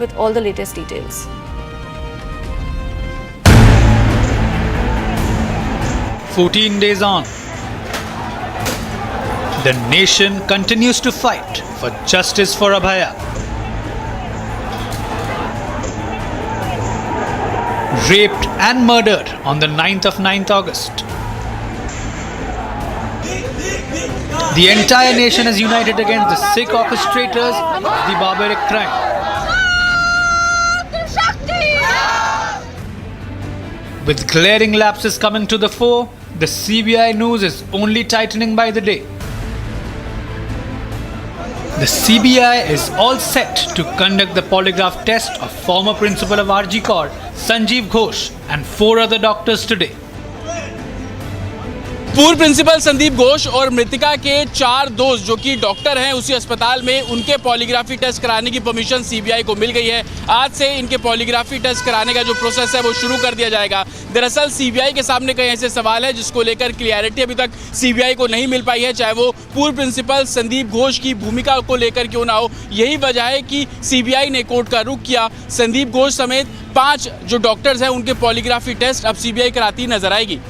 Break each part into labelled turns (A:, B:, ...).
A: with all the latest details.
B: "14 days on, the nation continues to fight for justice for Abhaya. Raped and murdered on the 9th of 9th August. The entire nation is united against the sick orchestrators of the barbaric crime. With glaring lapses coming to the fore, the CBI news is only tightening by the day. The CBI is all set to conduct the polygraph test of former principal of RG Kaur, Sanjeev Ghosh, and 4 other doctors today.
C: पूर्व principal Sandeep Ghosh और मृतिका के 4 दोस्त जो कि doctor हैं उसी अस्पताल में, उनके पॉलीग्राफी टेस्ट कराने की परमिशन सीबीआई को मिल गई है। आज से इनके पॉलीग्राफी टेस्ट कराने का जो प्रोसेस है वो शुरू कर दिया जाएगा। दरअसल सीबीआई के सामने कई ऐसे सवाल है जिसको लेकर क्लियरिटी अभी तक सीबीआई को नहीं मिल पाई है, चाहे वो पूर्व प्रिंसिपल संदीप घोष की भूमिका को लेकर क्यों ना हो। यही वजह है कि सीबीआई ने कोर्ट का रुख किया। संदीप घोष समेत 5 जो डॉक्टर्स हैं उनके पॉलीग्राफी टेस्ट अब सीबीआई कराती नजर आएगी।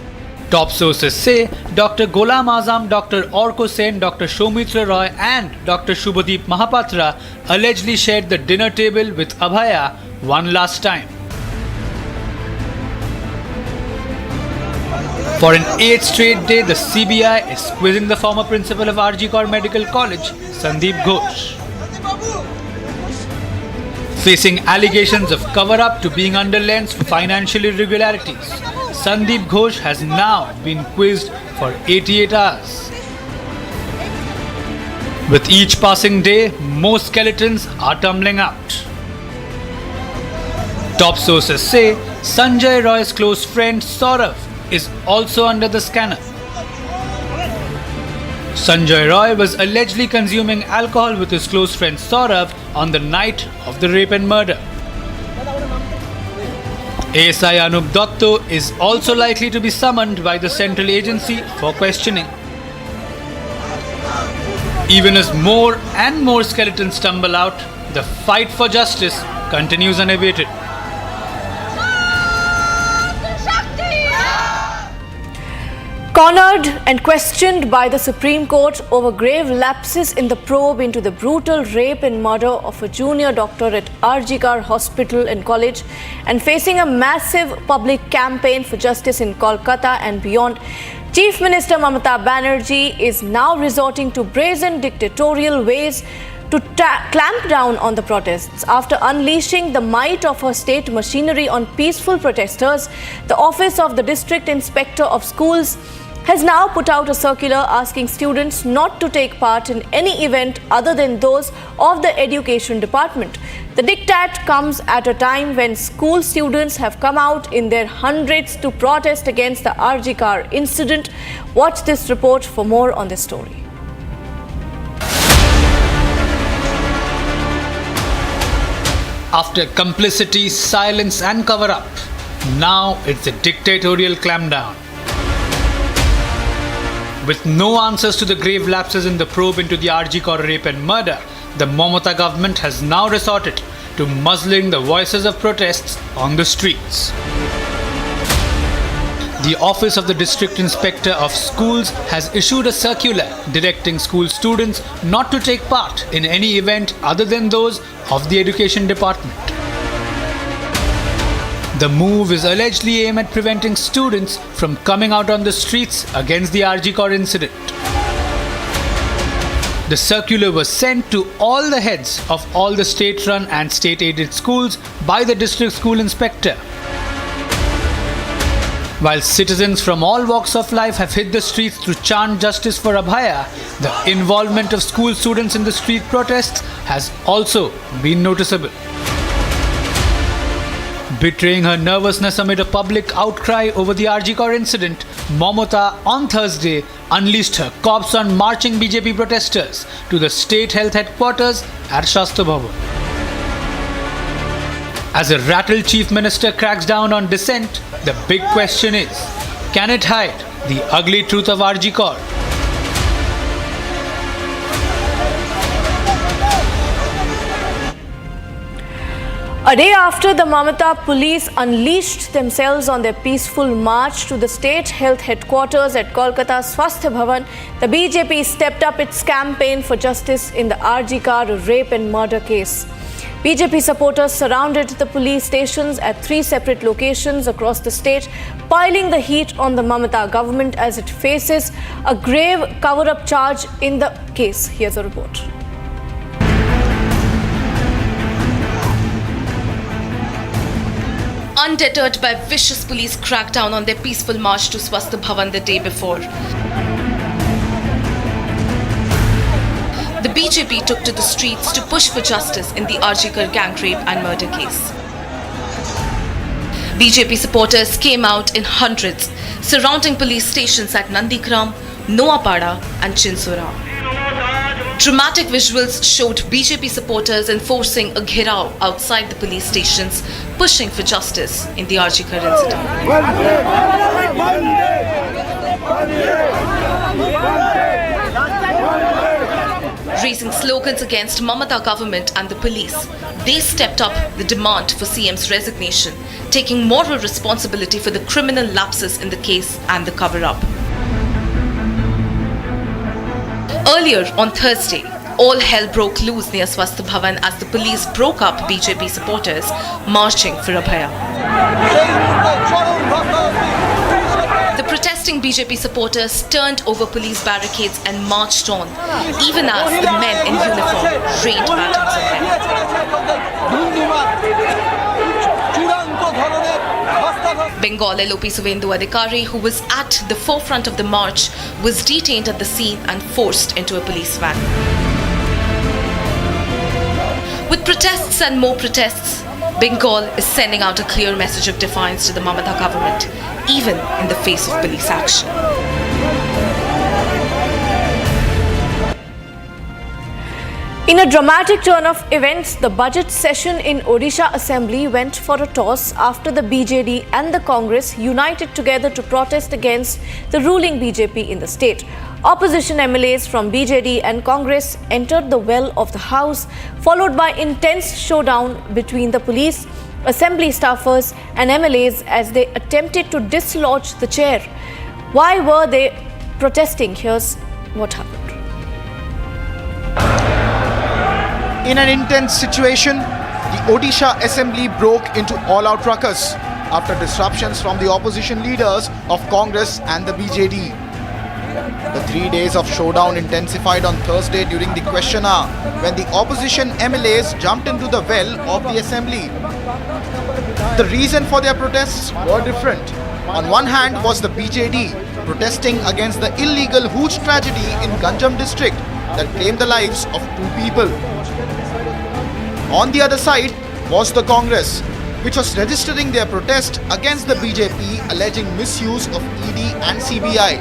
B: Top sources say Dr. Ghulam Azam, Dr. Orko Sen, Dr. Shomitra Roy and Dr. Shubhadeep Mahapatra allegedly shared the dinner table with Abhaya one last time. For an 8th straight day, the CBI is quizzing the former principal of RG Kaur Medical College, Sandeep Ghosh. Facing allegations of cover-up to being underlens for financial irregularities, Sandeep Ghosh has now been quizzed for 88 hours. With each passing day, more skeletons are tumbling out. Top sources say Sanjay Roy's close friend Saurav is also under the scanner. Sanjay Roy was allegedly consuming alcohol with his close friend Saurav on the night of the rape and murder. ASI them.The is also likely to be summoned by the central agency for questioning. Even as more and more skeletons tumble out, the fight for justice continues unabated.
A: Cornered and questioned by the Supreme Court over grave lapses in the probe into the brutal rape and murder of a junior doctor at RG Kaur Hospital and College, and facing a massive public campaign for justice in Kolkata and beyond, Chief Minister Mamata Banerjee is now resorting to brazen dictatorial ways to clamp down on the protests. After unleashing the might of her state machinery on peaceful protesters, the Office of the District Inspector of Schools has now put out a circular asking students not to take part in any event other than those of the Education Department. The diktat comes at a time when school students have come out in their hundreds to protest against the RG Kaur incident. Watch this report for more on this story.
B: After complicity, silence and cover-up, now it's a dictatorial clampdown. With no answers to the grave lapses in the probe into the RG Kaur rape and murder, the Mamata government has now resorted to muzzling the voices of protests on the streets. The Office of the District Inspector of Schools has issued a circular directing school students not to take part in any event other than those of the Education Department. The move is allegedly aimed at preventing students from coming out on the streets against the RG Kaur incident. The circular was sent to all the heads of all the state-run and state-aided schools by the district school inspector. While citizens from all walks of life have hit the streets to chant justice for Abhaya, the involvement of school students in the street protests has also been noticeable. Betraying her nervousness amid a public outcry over the RG Kaur incident, Mamata on Thursday unleashed her corps on marching BJP protesters to the state health headquarters at Shastra Bhavan. As a rattled chief minister cracks down on dissent, the big question is, can it hide the ugly truth of RG Kaur?
A: A day after the Mamata police unleashed themselves on their peaceful march to the state health headquarters at Kolkata Swasthya Bhavan, the BJP stepped up its campaign for justice in the RG Kar rape and murder case. BJP supporters surrounded the police stations at 3 separate locations across the state, piling the heat on the Mamata government as it faces a grave cover-up charge in the case. Here's a report.
D: Undeterred by vicious police crackdown on their peaceful march to Swasthya Bhavan the day before, the BJP took to the streets to push for justice in the Arjikar gang rape and murder case. BJP supporters came out in hundreds, surrounding police stations at Nandikram, Noapada and Chinsura. Dramatic visuals showed BJP supporters enforcing a ghirao outside the police stations, pushing for justice in the Arjikar incident. Raising slogans against Mamata government and the police, they stepped up the demand for CM's resignation, taking moral responsibility for the criminal lapses in the case and the cover-up. Earlier on Thursday, all hell broke loose near Swasthya Bhavan as the police broke up BJP supporters marching for Abhaya. The protesting BJP supporters turned over police barricades and marched on, even as the men in uniform rained batons on them. Bengal LOP Suvendu Adhikari, who was at the forefront of the march, was detained at the scene and forced into a police van. With protests and more protests, Bengal is sending out a clear message of defiance to the Mamata government, even in the face of police action.
A: In a dramatic turn of events, the budget session in Odisha Assembly went for a toss after the BJD and the Congress united together to protest against the ruling BJP in the state. Opposition MLAs from BJD and Congress entered the well of the House, followed by intense showdown between the police, assembly staffers and MLAs as they attempted to dislodge the chair. Why were they protesting? Here's what happened.
E: In an intense situation, the Odisha Assembly broke into all-out ruckus after disruptions from the opposition leaders of Congress and the BJD. The 3 days of showdown intensified on Thursday during the question hour when the opposition MLAs jumped into the well of the Assembly. The reason for their protests were different. On one hand was the BJD protesting against the illegal Hooch tragedy in Ganjam district that claimed the lives of 2 people. On the other side was the Congress, which was registering their protest against the BJP alleging misuse of ED and CBI.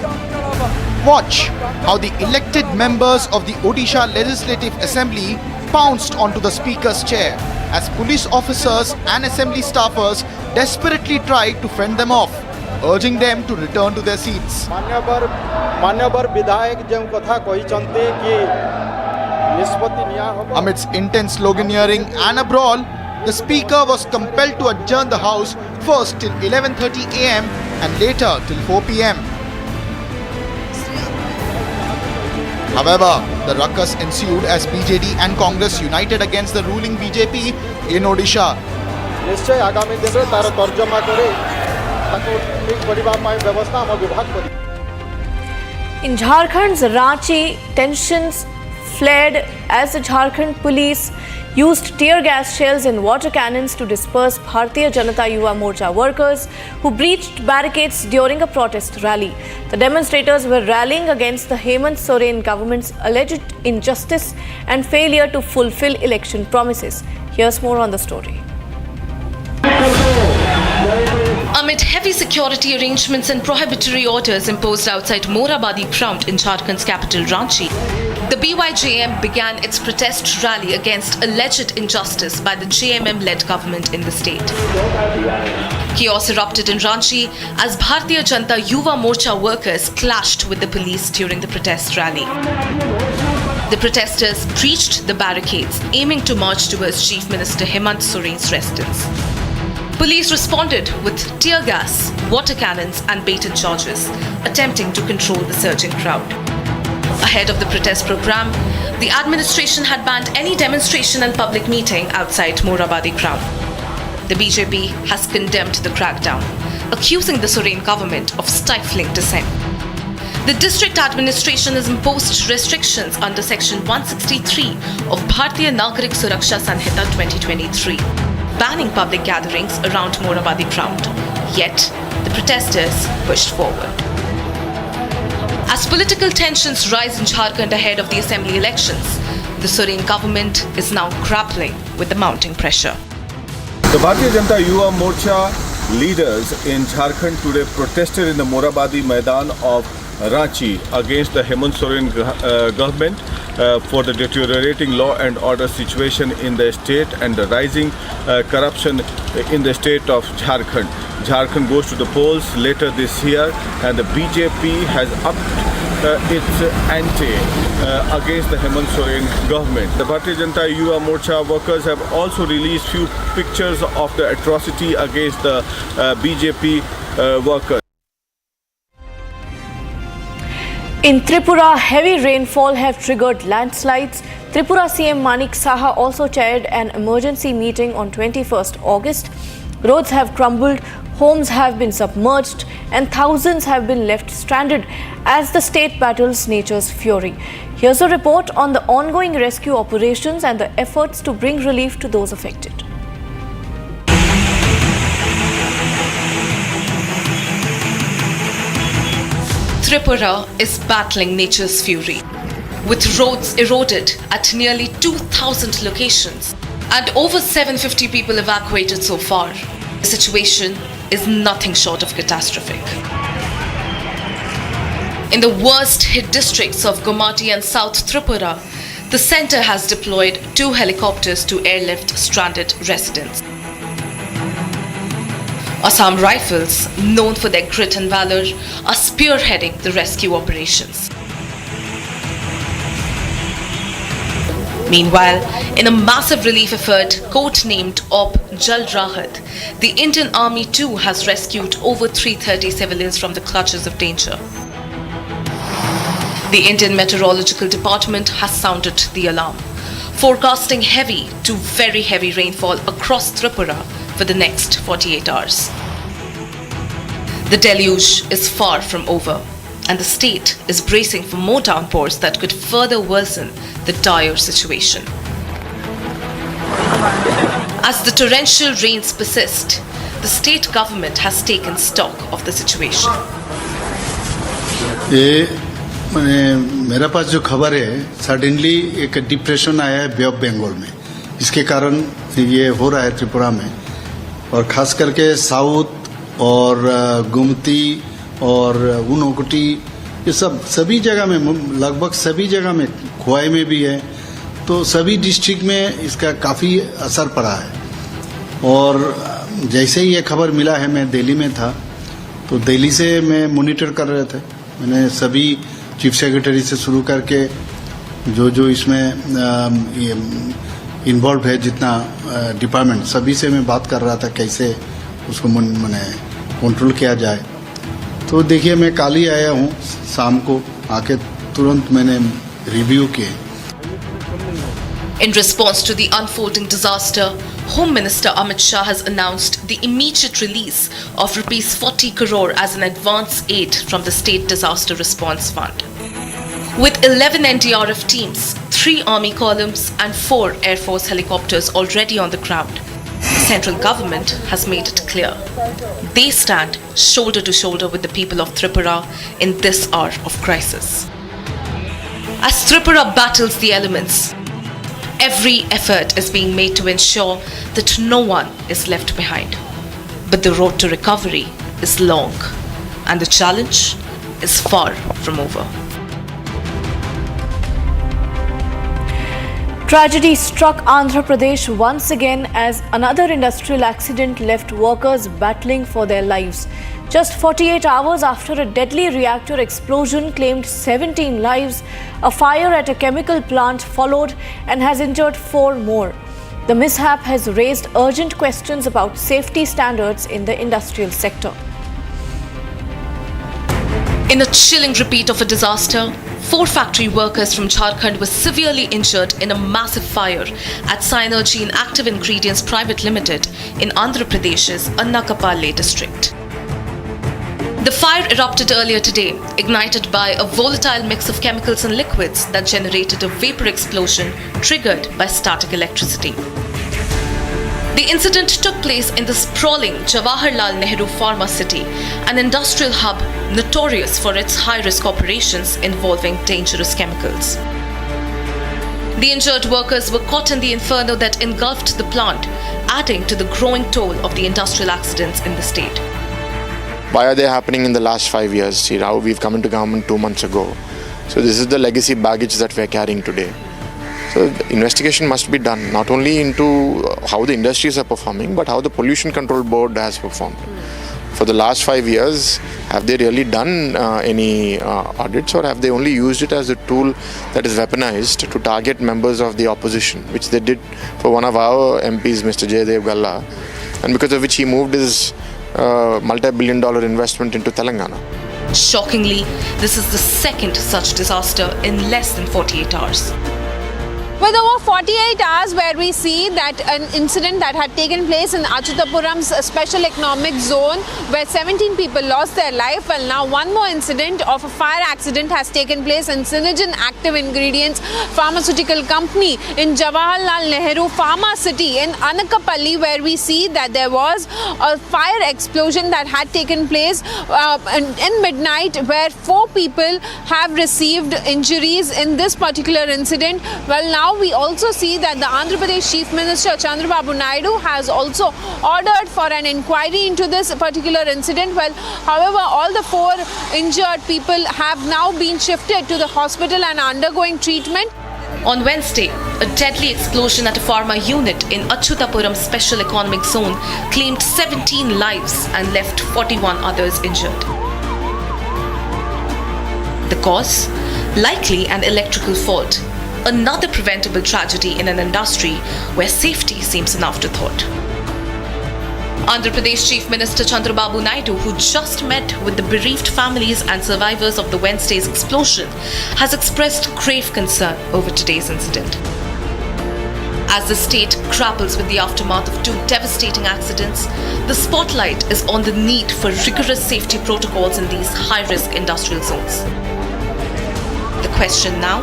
E: Watch how the elected members of the Odisha Legislative Assembly pounced onto the Speaker's chair as police officers and assembly staffers desperately tried to fend them off, urging them to return to their seats. Amidst intense sloganeering and a brawl, the Speaker was compelled to adjourn the House first till 11:30 am and later till 4 pm. However, the ruckus ensued as BJD and Congress united against the ruling BJP in Odisha.
A: In Jharkhand's Ranchi, tensions flared as the Jharkhand police used tear gas shells and water cannons to disperse Bharatiya Janata Yuva Morcha workers who breached barricades during a protest rally. The demonstrators were rallying against the Hemant Soren government's alleged injustice and failure to fulfill election promises. Here's more on the story.
D: Amid heavy security arrangements and prohibitory orders imposed outside Morabadi ground in Jharkhand's capital Ranchi, the BYJM began its protest rally against alleged injustice by the JMM-led government in the state. Chaos erupted in Ranchi as Bharatiya Janata Yuva Morcha workers clashed with the police during the protest rally. The protesters breached the barricades, aiming to march towards Chief Minister Hemant Soren's residence. Police responded with tear gas, water cannons and baited charges, attempting to control the surging crowd. Ahead of the protest program, the administration had banned any demonstration and public meeting outside Morabadi ground. The BJP has condemned the crackdown, accusing the Soren government of stifling dissent. The district administration has imposed restrictions under Section 163 of Bharatiya Nagarik Suraksha Sanhita 2023, banning public gatherings around Morabadi ground. Yet, the protesters pushed forward. As political tensions rise in Jharkhand ahead of the assembly elections, the Soren government is now grappling with the mounting pressure.
F: The Bharatiya Janata Yuva Morcha leaders in Jharkhand today protested in the Morabadi Maidan of Ranchi against the Hemant Soren government for the deteriorating law and order situation in the state and the rising corruption in the state of Jharkhand. Jharkhand goes to the polls later this year and the BJP has upped its ante against the Hemant Soren government. The Bharatiya Janata Yuva Morcha workers have also released few pictures of the atrocity against the BJP workers.
A: In Tripura, heavy rainfall have triggered landslides. Tripura CM Manik Saha also chaired an emergency meeting on 21st August. Roads have crumbled, homes have been submerged, and thousands have been left stranded as the state battles nature's fury. Here's a report on the ongoing rescue operations and the efforts to bring relief to those affected.
D: Tripura is battling nature's fury, with roads eroded at nearly 2,000 locations and over 750 people evacuated so far. The situation is nothing short of catastrophic. In the worst hit districts of Gomati and South Tripura, the centre has deployed 2 helicopters to airlift stranded residents. Assam Rifles, known for their grit and valour, are spearheading the rescue operations. Meanwhile, in a massive relief effort codenamed Op Jal Rahat, the Indian Army too has rescued over 330 civilians from the clutches of danger. The Indian Meteorological Department has sounded the alarm, forecasting heavy to very heavy rainfall across Tripura for the next 48 hours. The deluge is far from over, and the state is bracing for more downpours that could further worsen the dire situation. As the torrential rains persist, the state government has taken stock of the situation.
G: मेरा पास जो खबर है suddenly एक depression आया है बे of Bengal में, इसके कारण ये हो रहा है त्रिपुरा में, और खास करके साउथ और गुमती और ऊनकोटी ये सभी जगह में, लगभग सभी जगह में, खोवाई में भी है, तो सभी डिस्ट्रिक्ट में इसका काफ़ी असर पड़ा है। और जैसे ही ये खबर मिला है, मैं दिल्ली में था, तो दिल्ली से मैं मॉनिटर कर रहे थे, मैंने सभी चीफ सेक्रेटरी से शुरू करके जो इसमें इन्वॉल्व है जितना डिपार्टमेंट, सभी से मैं बात कर रहा था कैसे उसको मैंने कंट्रोल किया जाए। तो देखिए मैं कल ही आया हूँ, शाम को आके तुरंत मैंने रिव्यू किए।
D: In response to the unfolding disaster, Home Minister Amit Shah has announced the immediate release of Rs 40 crore as an advance aid from the State Disaster Response Fund. With 11 NDRF teams, 3 Army columns and 4 Air Force helicopters already on the ground, the central government has made it clear they stand shoulder to shoulder with the people of Tripura in this hour of crisis. As Tripura battles the elements, every effort is being made to ensure that no one is left behind. But the road to recovery is long and the challenge is far from over.
A: Tragedy struck Andhra Pradesh once again as another industrial accident left workers battling for their lives. Just 48 hours after a deadly reactor explosion claimed 17 lives, a fire at a chemical plant followed and has injured 4 more. The mishap has raised urgent questions about safety standards in the industrial sector.
D: In a chilling repeat of a disaster, 4 factory workers from Jharkhand were severely injured in a massive fire at Synergy and Active Ingredients Private Limited in Andhra Pradesh's Annakapalli district. The fire erupted earlier today, ignited by a volatile mix of chemicals and liquids that generated a vapor explosion triggered by static electricity. The incident took place in the sprawling Jawaharlal Nehru Pharma City, an industrial hub notorious for its high-risk operations involving dangerous chemicals. The injured workers were caught in the inferno that engulfed the plant, adding to the growing toll of the industrial accidents in the state.
H: Why are they happening in the last 5 years? See, now we've come into government 2 months ago. So this is the legacy baggage that we're carrying today. So the investigation must be done, not only into how the industries are performing, but how the Pollution Control Board has performed. For the last 5 years, have they really done any audits, or have they only used it as a tool that is weaponized to target members of the opposition, which they did for one of our MPs, Mr. Jaydev Galla, and because of which he moved his multi-billion-dollar investment into Telangana.
D: Shockingly, this is the second such disaster in less than 48 hours.
I: With over 48 hours where we see that an incident that had taken place in Achutapuram's special economic zone where 17 people lost their life, well, now one more incident of a fire accident has taken place in Synergy Active Ingredients Pharmaceutical Company in Jawaharlal Nehru Pharma City in Annakapalli, where we see that there was a fire explosion that had taken place in midnight where 4 people have received injuries in this particular incident. Well, now we also see that the Andhra Pradesh Chief Minister Chandrababu Naidu has also ordered for an inquiry into this particular incident. Well, however, all the 4 injured people have now been shifted to the hospital and undergoing treatment.
D: On Wednesday, a deadly explosion at a pharma unit in Achutapuram Special Economic Zone claimed 17 lives and left 41 others injured. The cause? Likely an electrical fault. Another preventable tragedy in an industry where safety seems an afterthought. Andhra Pradesh Chief Minister Chandrababu Naidu, who just met with the bereaved families and survivors of the Wednesday's explosion, has expressed grave concern over today's incident. As the state grapples with the aftermath of 2 devastating accidents, the spotlight is on the need for rigorous safety protocols in these high-risk industrial zones. The question now: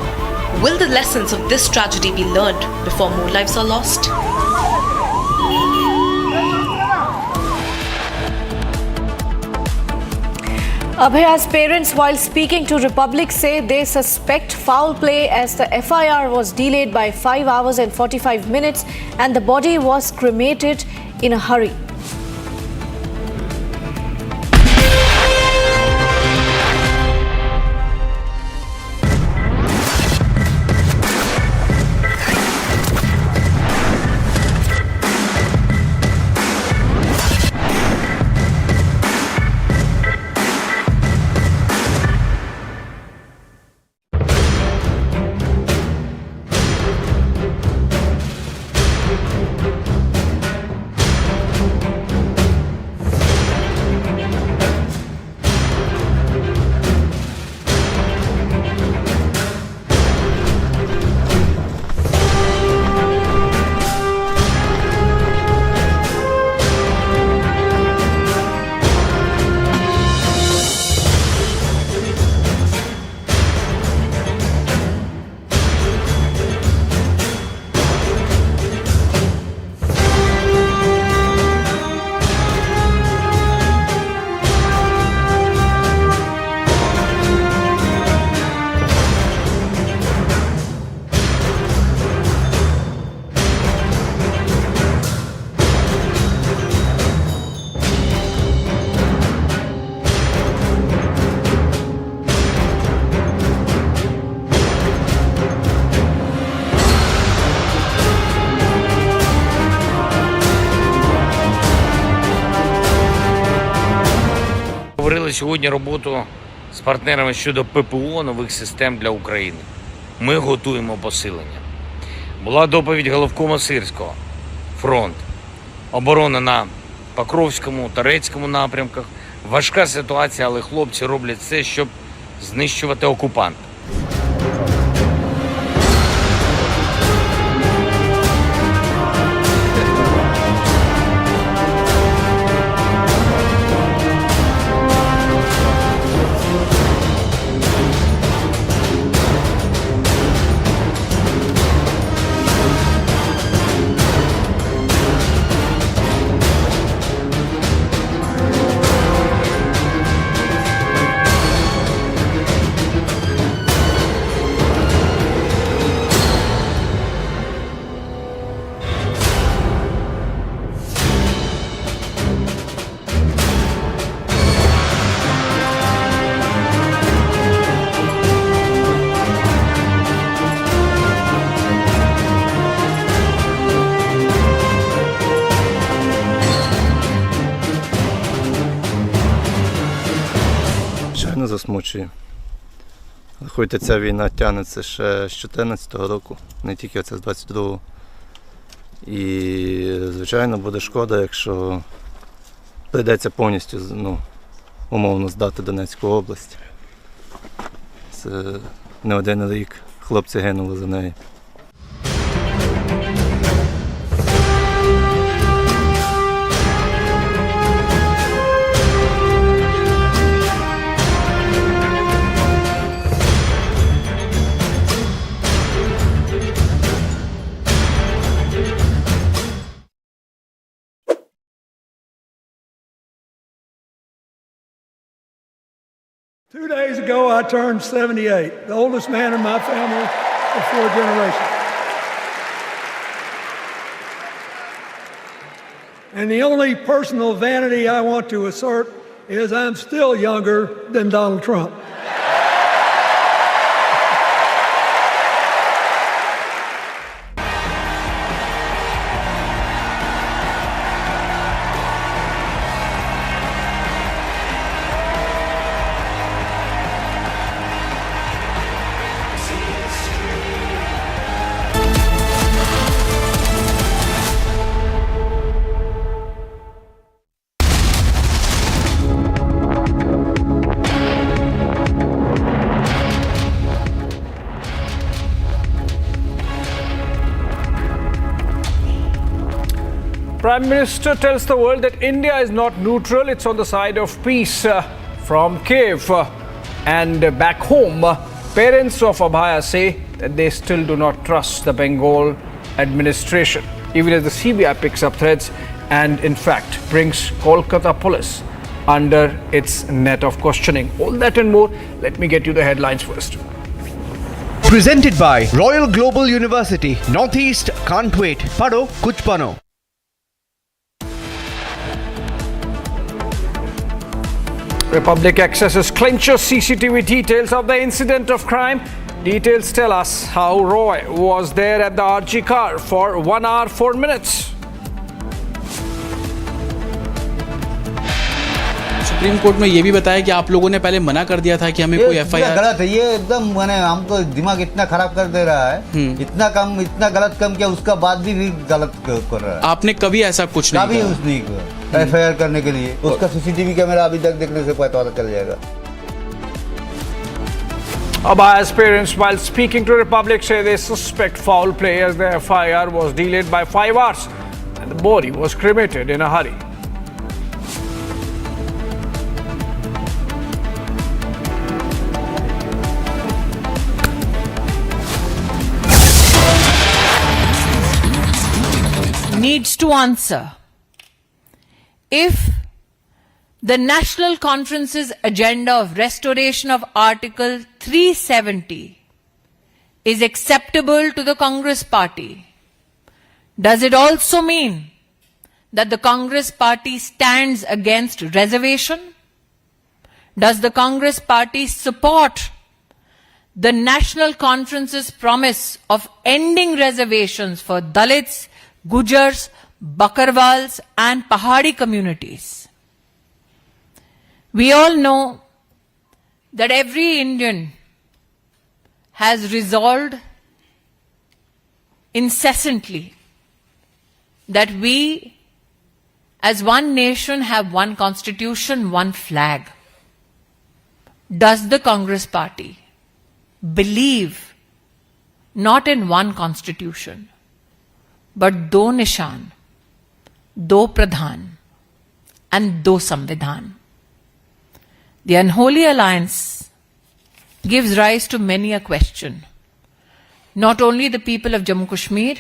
D: will the lessons of this tragedy be learned before more lives are lost?
A: Abhaya's parents, while speaking to Republic, say they suspect foul play as the FIR was delayed by 5 hours and 45 minutes and the body was cremated in a hurry.
J: проводили сьогодні роботу з партнерами щодо ППО нових систем для України. Ми готуємо посилення. Була доповідь головкома Сирського. Фронт. Оборона на Покровському, Торецькому напрямках. Важка ситуація, але хлопці роблять все, щоб знищувати окупанта.
K: Звичайно, засмучує. Хоч ця війна тягнеться ще з 2014 року, не тільки оце з 22-го. І, звичайно, буде шкода, якщо прийдеться повністю, умовно, здати Донецьку область. Це не один рік хлопці гинули за неї.
L: Two days ago, I turned 78, the oldest man in my family of 4 generations. And the only personal vanity I want to assert is I'm still younger than Donald Trump.
M: Prime Minister tells the world that India is not neutral, it's on the side of peace. From Kiev and back home, parents of Abhaya say that they still do not trust the Bengal administration, even as the CBI picks up threads and in fact brings Kolkata police under its net of questioning. All that and more, let me get you the headlines first.
N: Presented by Royal Global University, Northeast can't wait. Pado kuch pano.
M: Republic accesses clincher CCTV details of the incident of crime. Details tell us how Roy was there at the RG car for 1 hour 4 minutes.
C: Supreme court में ये भी बताया कि आप लोगों ने पहले मना कर दिया था कि हमें कोई एफआईआर
O: गलत है। ये एकदम मैंने हमको दिमाग इतना खराब कर दे रहा है, इतना गलत काम किया, उसका बाद भी गलत कर रहा है।
C: आपने कभी ऐसा कुछ नहीं
O: कभी कुछ नहीं किया एफआईआर करने के लिए। उसका सीसीटीवी कैमरा अभी तक देखने से पता चल जाएगा।
M: Abaya's parents, while speaking to Republic, say they suspect foul play as the FIR was delayed by 5 hours and the body was cremated in a hurry.
P: Needs to answer. If the National Conference's agenda of restoration of Article 370 is acceptable to the Congress Party, does it also mean that the Congress Party stands against reservation? Does the Congress Party support the National Conference's promise of ending reservations for Dalits, Gujars, Bakarwals and Pahadi communities? We all know that every Indian has resolved incessantly that we as one nation have one constitution, one flag. Does the Congress party believe not in one constitution, but do nishan, do pradhan and do samvidhan? The unholy alliance gives rise to many a question. Not only the people of Jammu Kashmir,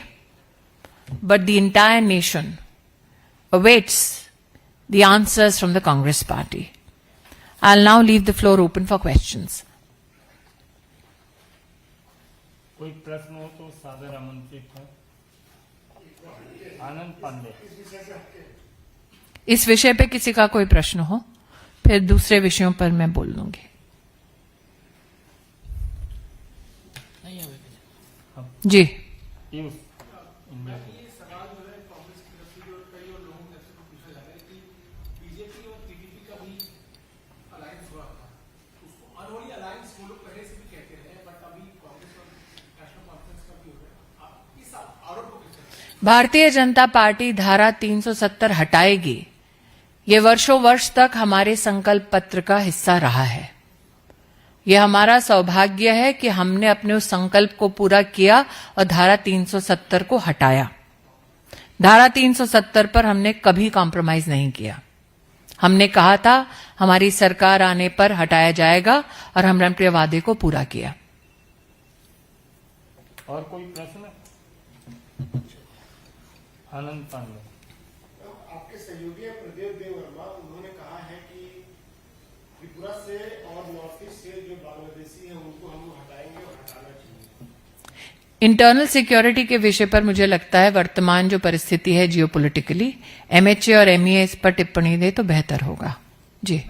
P: but the entire nation awaits the answers from the Congress party. I'll now leave the floor open for questions.
Q: कोई प्रश्न हो तो सादर आमंत्रित है। आनंद पांडे।
P: इस विषय पे किसी का कोई प्रश्न हो, फिर दूसरे विषयों पर मैं बोल लूंगी। जी। भारतीय जनता पार्टी धारा 370 हटाएगी, ये वर्षों वर्ष तक हमारे संकल्प पत्र का हिस्सा रहा है। यह हमारा सौभाग्य है कि हमने अपने उस संकल्प को पूरा किया और धारा 370 को हटाया। धारा 370 पर हमने कभी कॉम्प्रोमाइज नहीं किया। हमने कहा था हमारी सरकार आने पर हटाया जाएगा और हमने अपने वादे को पूरा किया।
Q: और कोई प्रश्न? आनंद पांडे।
R: आपके सहयोगी हैं प्रदीप देव वर्मा, उन्होंने कहा है कि त्रिपुरा से और नॉर्थ ईस्ट से जो बांग्लादेशी हैं उनको हम हटाएंगे और हटाना चाहिए।
P: इंटरनल सिक्योरिटी के विषय पर मुझे लगता है वर्तमान जो परिस्थिति है जियोपॉलिटिकली, एमएचए और एमईए इस पर टिप्पणी दे तो बेहतर होगा। जी।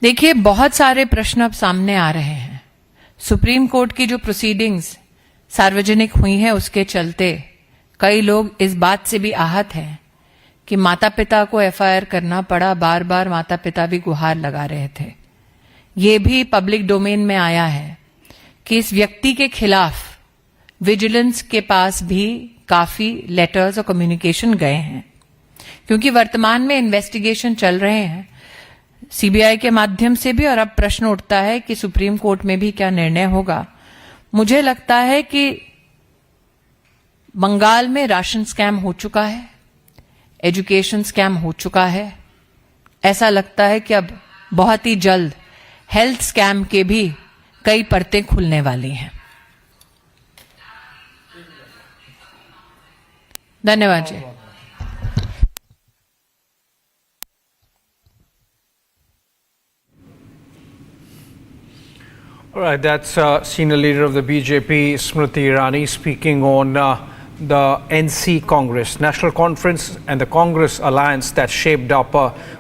P: देखिए, बहुत सारे प्रश्न अब सामने आ रहे हैं। सुप्रीम कोर्ट की जो प्रोसीडिंग्स सार्वजनिक हुई हैं उसके चलते कई लोग इस बात से भी आहत हैं कि माता पिता को एफआईआर करना पड़ा। बार बार माता पिता भी गुहार लगा रहे थे। ये भी पब्लिक डोमेन में आया है कि इस व्यक्ति के खिलाफ विजिलेंस के पास भी काफी लेटर्स और कम्युनिकेशन गए हैं, क्योंकि वर्तमान में इन्वेस्टिगेशन चल रहे हैं सीबीआई के माध्यम से भी। और अब प्रश्न उठता है कि सुप्रीम कोर्ट में भी क्या निर्णय होगा। मुझे लगता है कि बंगाल में राशन स्कैम हो चुका है, एजुकेशन स्कैम हो चुका है। ऐसा लगता है कि अब बहुत ही जल्द हेल्थ स्कैम के भी कई परतें खुलने वाली हैं। धन्यवाद जी।
M: All right, that's senior leader of the BJP, Smriti Irani, speaking on the NC Congress, National Conference and the Congress alliance that shaped up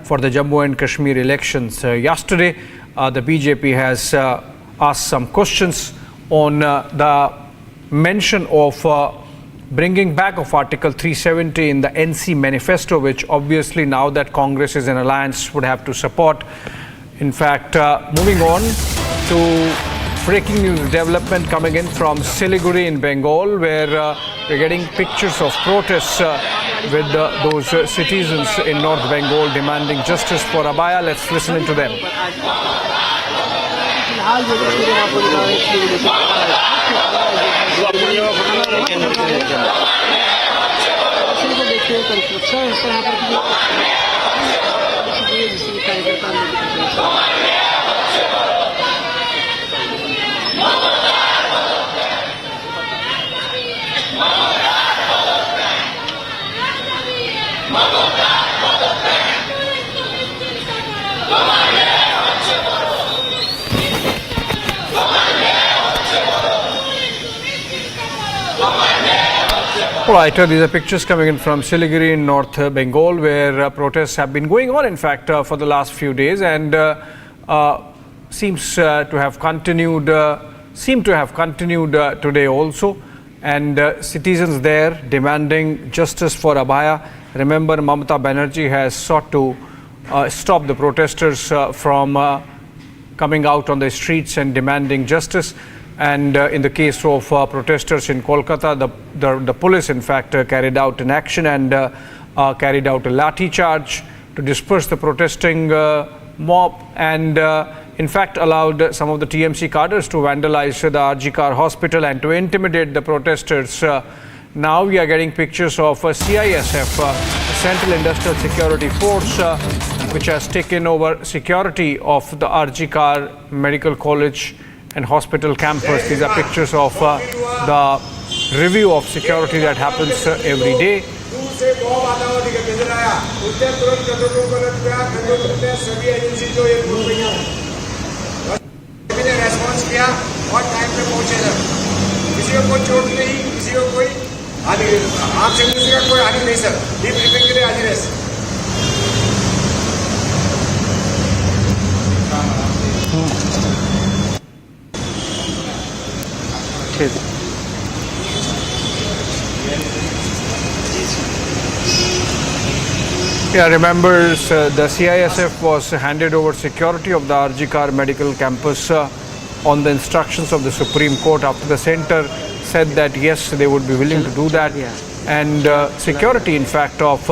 M: for the Jammu and Kashmir elections. Yesterday, the BJP has asked some questions on the mention of bringing back of Article 370 in the NC manifesto, which obviously now that Congress is an alliance would have to support. In fact, moving on to breaking news development coming in from Siliguri in Bengal, where we're getting pictures of protests with those citizens in North Bengal demanding justice for Abaya. Let's listen into them. All right, these are pictures coming in from Siliguri in North Bengal, where protests have been going on, in fact, for the last few days, and seems to have continued seem to have continued today also, and citizens there demanding justice for Abaya. Remember, Mamata Banerjee has sought to stop the protesters from coming out on the streets and demanding justice. And in the case of protesters in Kolkata, the police in fact carried out an action and carried out a lathi charge to disperse the protesting mob, and in fact allowed some of the TMC cadres to vandalize the RGKR hospital and to intimidate the protesters. Now we are getting pictures of CISF, Central Industrial Security Force, which has taken over security of the RGKR Medical College and Hospital campus. These are pictures of the review of security that happens every day. Yeah, remembers the CISF was handed over security of the RGKR medical campus on the instructions of the Supreme Court after the center said that yes, they would be willing to do that. And security in fact of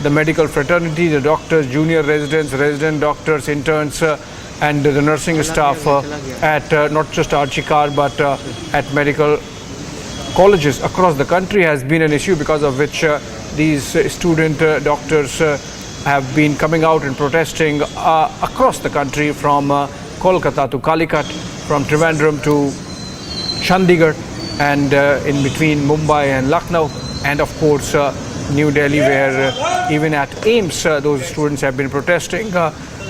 M: the medical fraternity, the doctors, junior residents, resident doctors, interns and the nursing staff at not just RGKR but at medical colleges across the country has been an issue, because of which these student doctors have been coming out and protesting across the country, from Kolkata to Calicut, from Trivandrum to Chandigarh, and in between Mumbai and Lucknow, and of course New Delhi, where even at AIIMS those students have been protesting.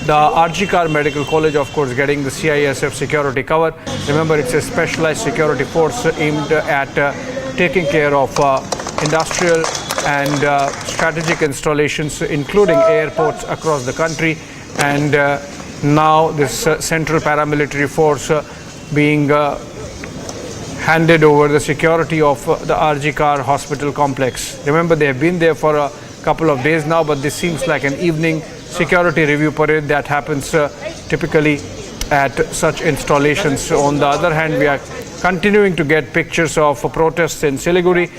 M: The RGKR Medical College, of course, getting the CISF security cover. Remember, it's a specialized security force aimed at taking care of industrial and strategic installations, including airports across the country. And now this central paramilitary force being handed over the security of the RGKR hospital complex. Remember, they have been there for a couple of days now, but this seems like an evening security review parade that happens typically at such installations. On the other hand, we are continuing to get pictures of protests in Siliguri,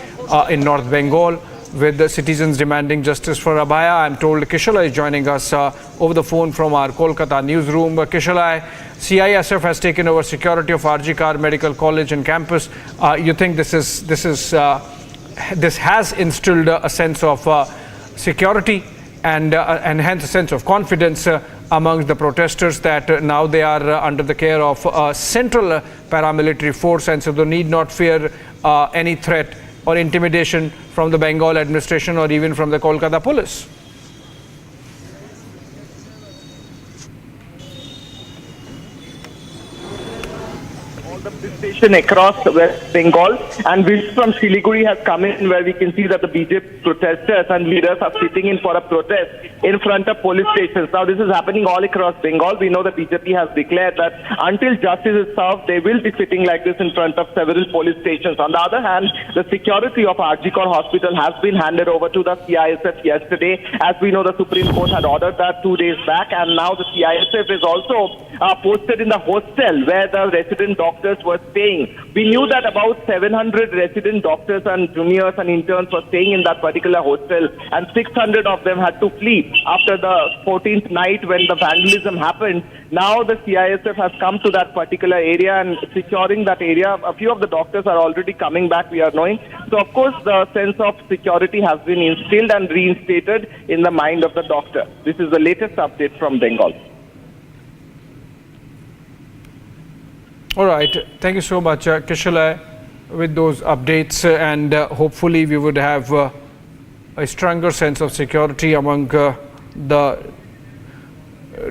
M: in North Bengal, with the citizens demanding justice for Abaya. I'm told Kishalai is joining us over the phone from our Kolkata newsroom. Kishalai, CISF has taken over security of RGKR Medical College and campus. You think this has instilled a sense of security and hence a sense of confidence amongst the protesters that now they are under the care of a central paramilitary force, and so they need not fear any threat or intimidation from the Bengal administration or even from the Kolkata police?
S: Station across West Bengal, and this from Siliguri has come in, where we can see that the BJP protesters and leaders are sitting in for a protest in front of police stations. Now this is happening all across Bengal. We know that BJP has declared that until justice is served, they will be sitting like this in front of several police stations. On the other hand, the security of RGKR hospital has been handed over to the CISF yesterday. As we know, the Supreme Court had ordered that 2 days back, and now the CISF is also posted in the hostel where the resident doctors were staying. We knew that about 700 resident doctors and juniors and interns were staying in that particular hostel, and 600 of them had to flee after the 14th night when the vandalism happened. Now the CISF has come to that particular area and securing that area. A few of the doctors are already coming back, we are knowing. So of course the sense of security has been instilled and reinstated in the mind of the doctor. This is the latest update from Bengal.
M: All right, thank you so much, Kishalai, with those updates, and hopefully we would have a stronger sense of security among the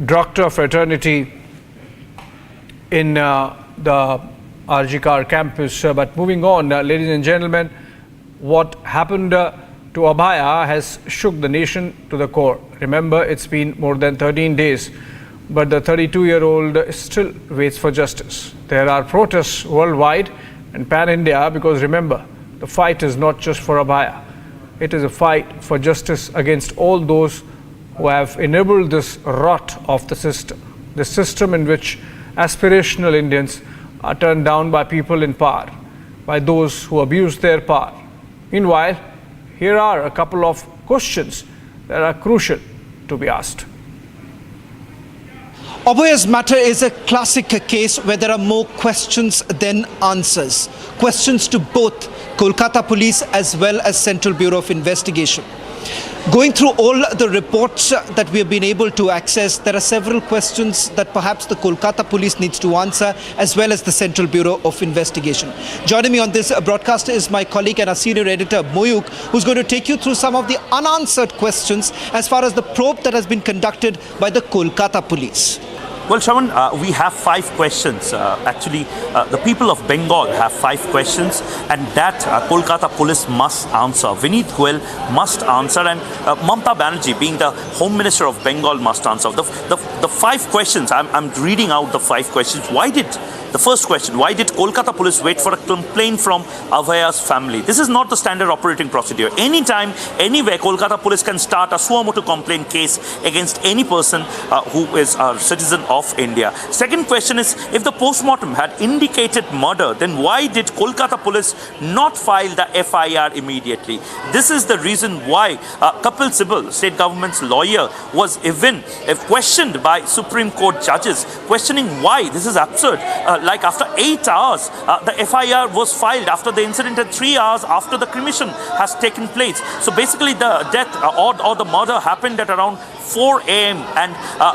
M: doctor fraternity in the RGKR campus. But moving on, ladies and gentlemen, what happened to Abhaya has shook the nation to the core. Remember, it's been more than 13 days but the 32-year-old still waits for justice. There are protests worldwide and pan-India because remember, the fight is not just for Abhaya. It is a fight for justice against all those who have enabled this rot of the system in which aspirational Indians are turned down by people in power, by those who abuse their power. Meanwhile, here are a couple of questions that are crucial to be asked.
N: Abaya's matter is a classic case where there are more questions than answers. Questions to both Kolkata police as well as Central Bureau of Investigation. Going through all the reports that we have been able to access, there are several questions that perhaps the Kolkata police needs to answer as well as the Central Bureau of Investigation. Joining me on this broadcast is my colleague and our senior editor Moyuk, who's going to take you through some of the unanswered questions as far as the probe that has been conducted by the Kolkata police.
T: Well, Shravan, we have 5 questions. The people of Bengal have 5 questions, and that Kolkata police must answer. Vineet Goyal must answer, and Mamata Banerjee, being the Home Minister of Bengal, must answer. The 5 questions, I'm reading out the 5 questions. The first question, why did Kolkata police wait for a complaint from Abhaya's family? This is not the standard operating procedure. Anytime, anywhere, Kolkata police can start a suo motu complaint case against any person who is a citizen of India. Second question is, if the postmortem had indicated murder, then why did Kolkata police not file the FIR immediately? This is the reason why Kapil Sibal, state government's lawyer, was even questioned by Supreme Court judges, questioning why. This is absurd. Like after 8 hours, the FIR was filed after the incident and 3 hours after the cremation has taken place. So basically the death or the murder happened at around 4 a.m. and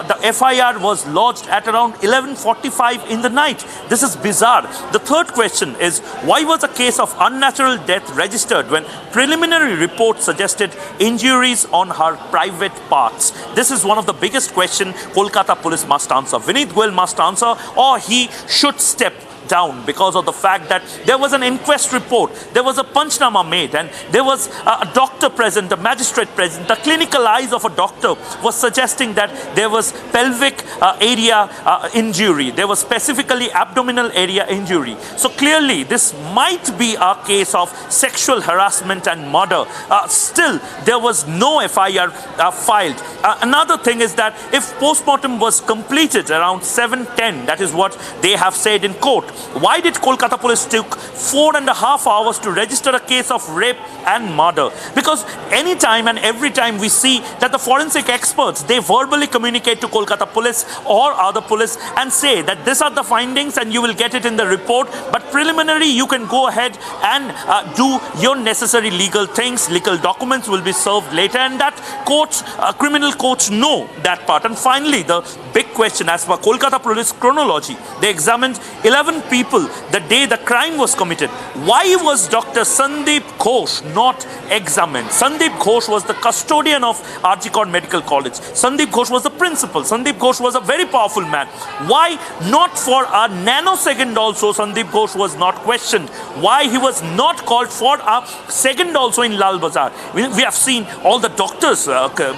T: the FIR was lodged at around 11:45 in the night. This is bizarre. The third question is, why was a case of unnatural death registered when preliminary reports suggested injuries on her private parts? This is one of the biggest questions Kolkata police must answer. Vineet Goyal must answer, or he should step down because of the fact that there was an inquest report, there was a panchnama made, and there was a doctor present, a magistrate present. The clinical eyes of a doctor was suggesting that there was pelvic area injury, there was specifically abdominal area injury. So clearly this might be a case of sexual harassment and murder. Still, there was no FIR filed. Another thing is that if postmortem was completed around 7:10, that is what they have said in court, why did Kolkata police took 4.5 hours to register a case of rape and murder? Because anytime and every time we see that the forensic experts, they verbally communicate to Kolkata police or other police and say that these are the findings and you will get it in the report, but preliminary you can go ahead and do your necessary legal things. Legal documents will be served later, and that courts, criminal courts know that part. And finally, the big question, as per Kolkata police chronology, they examined 11 people the day the crime was committed. Why was Dr. Sandeep Ghosh not examined? Sandeep Ghosh was the custodian of Arjikar Medical College. Sandeep Ghosh was the principal. Sandeep Ghosh was a very powerful man. Why not for a nanosecond also Sandeep Ghosh was not questioned? Why he was not called for a second also in Lal Bazaar? We have seen all the doctors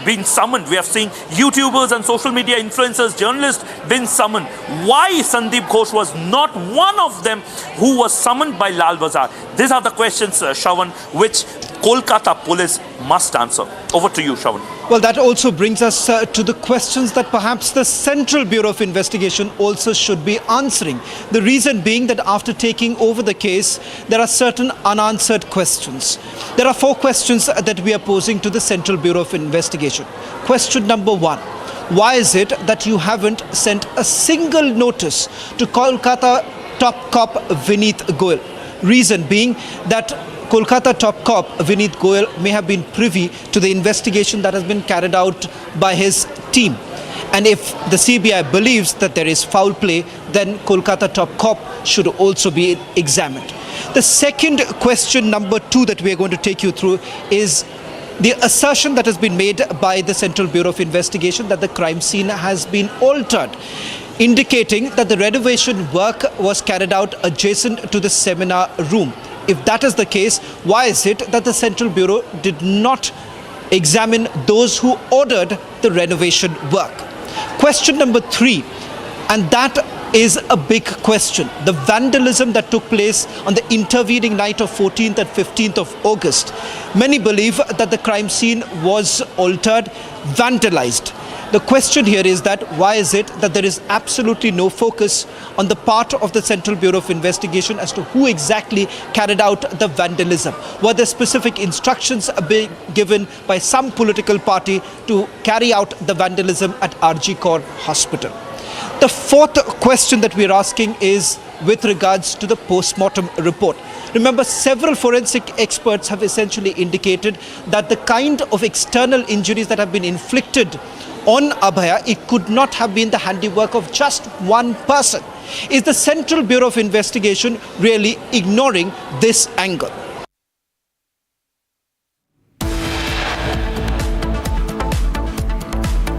T: being summoned. We have seen YouTubers and social media influencers, journalists being summoned. Why Sandeep Ghosh was not one of them who was summoned by Lal Bazaar? These are the questions, Shravan, which Kolkata police must answer. Over to you, Shravan.
N: Well, that also brings us to the questions that perhaps the Central Bureau of Investigation also should be answering. The reason being that after taking over the case, there are certain unanswered questions. There are 4 questions that we are posing to the Central Bureau of Investigation. Question number 1. Why is it that you haven't sent a single notice to Kolkata top cop Vineet Goyal? Reason being that Kolkata top cop Vineet Goyal may have been privy to the investigation that has been carried out by his team. And if the CBI believes that there is foul play, then Kolkata top cop should also be examined. The second question, number 2, that we are going to take you through is the assertion that has been made by the Central Bureau of Investigation that the crime scene has been altered, indicating that the renovation work was carried out adjacent to the seminar room. If that is the case, why is it that the Central Bureau did not examine those who ordered the renovation work? question number 3, and that is a big question. The vandalism that took place on the intervening night of 14th and 15th of August. Many believe that the crime scene was altered, vandalized. The question here is that why is it that there is absolutely no focus on the part of the Central Bureau of Investigation as to who exactly carried out the vandalism? Were there specific instructions being given by some political party to carry out the vandalism at RG Kar Hospital? The fourth question that we are asking is with regards to the post-mortem report. Remember, several forensic experts have essentially indicated that the kind of external injuries that have been inflicted on Abhaya, it could not have been the handiwork of just one person. Is the Central Bureau of Investigation really ignoring this angle?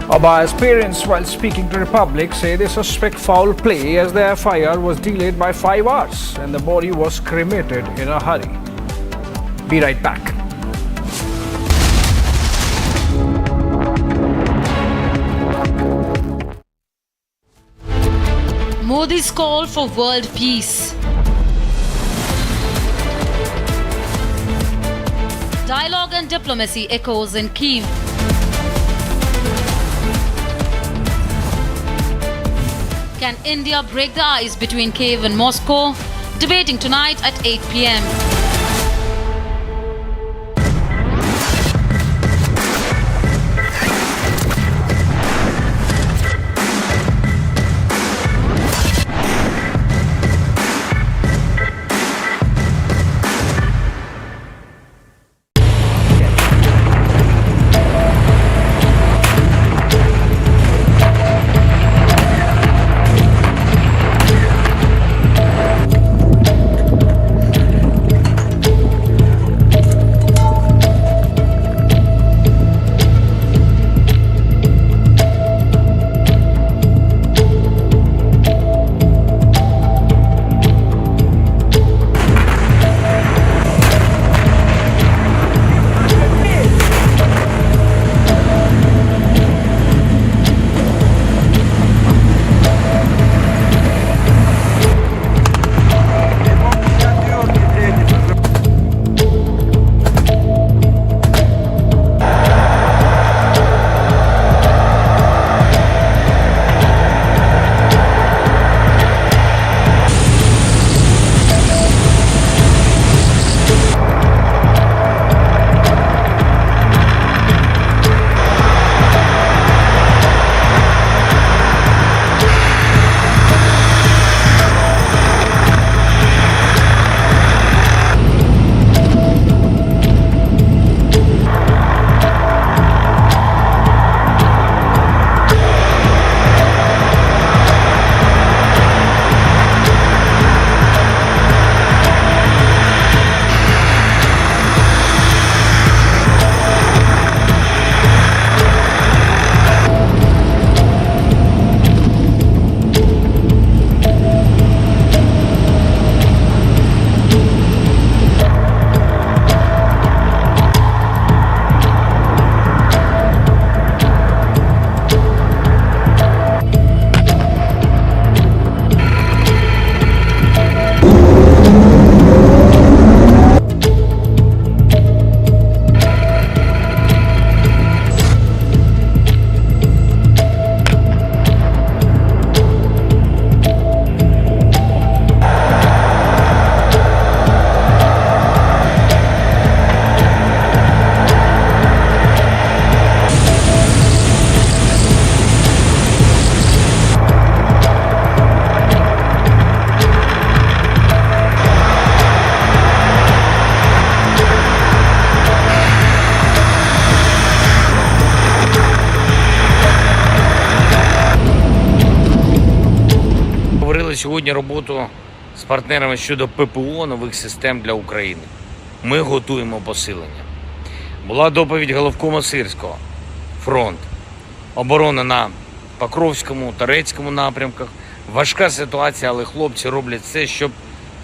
M: Abaya's parents, while speaking to Republic, say they suspect foul play as the FIR was delayed by 5 hours and the body was cremated in a hurry. Be right back.
U: Modi's call for world peace. Dialogue and diplomacy echoes in Kyiv. Can India break the ice between Kyiv and Moscow? Debating tonight at 8 p.m.
J: Сьогодні роботу з партнерами щодо ППО нових систем для України. Ми готуємо посилення. Була доповідь головкома Сирського. Фронт. Оборона на Покровському, Торецькому напрямках. Важка ситуація, але хлопці роблять все, щоб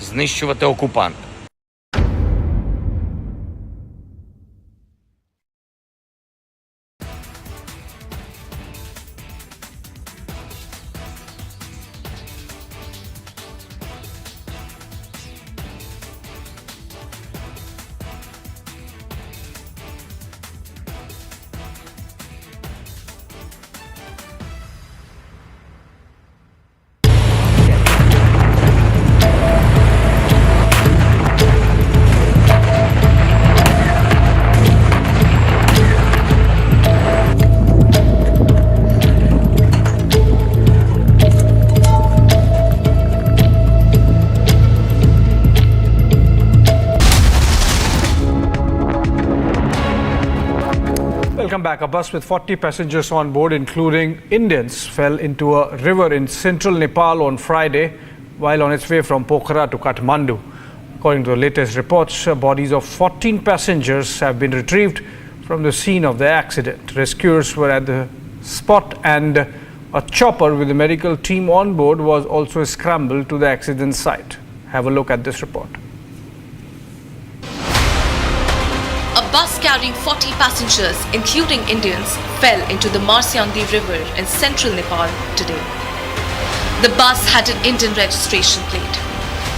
J: знищувати окупанта.
M: welcome back. A bus with 40 passengers on board, including Indians, fell into a river in central Nepal on Friday while on its way from Pokhara to Kathmandu. According to the latest reports, bodies of 14 passengers have been retrieved from the scene of the accident. Rescuers were at the spot and a chopper with the medical team on board was also scrambled to the accident site. Have a look at this report.
D: A bus carrying 40 passengers, including Indians, fell into the Marsyandi River in central Nepal today. The bus had an Indian registration plate.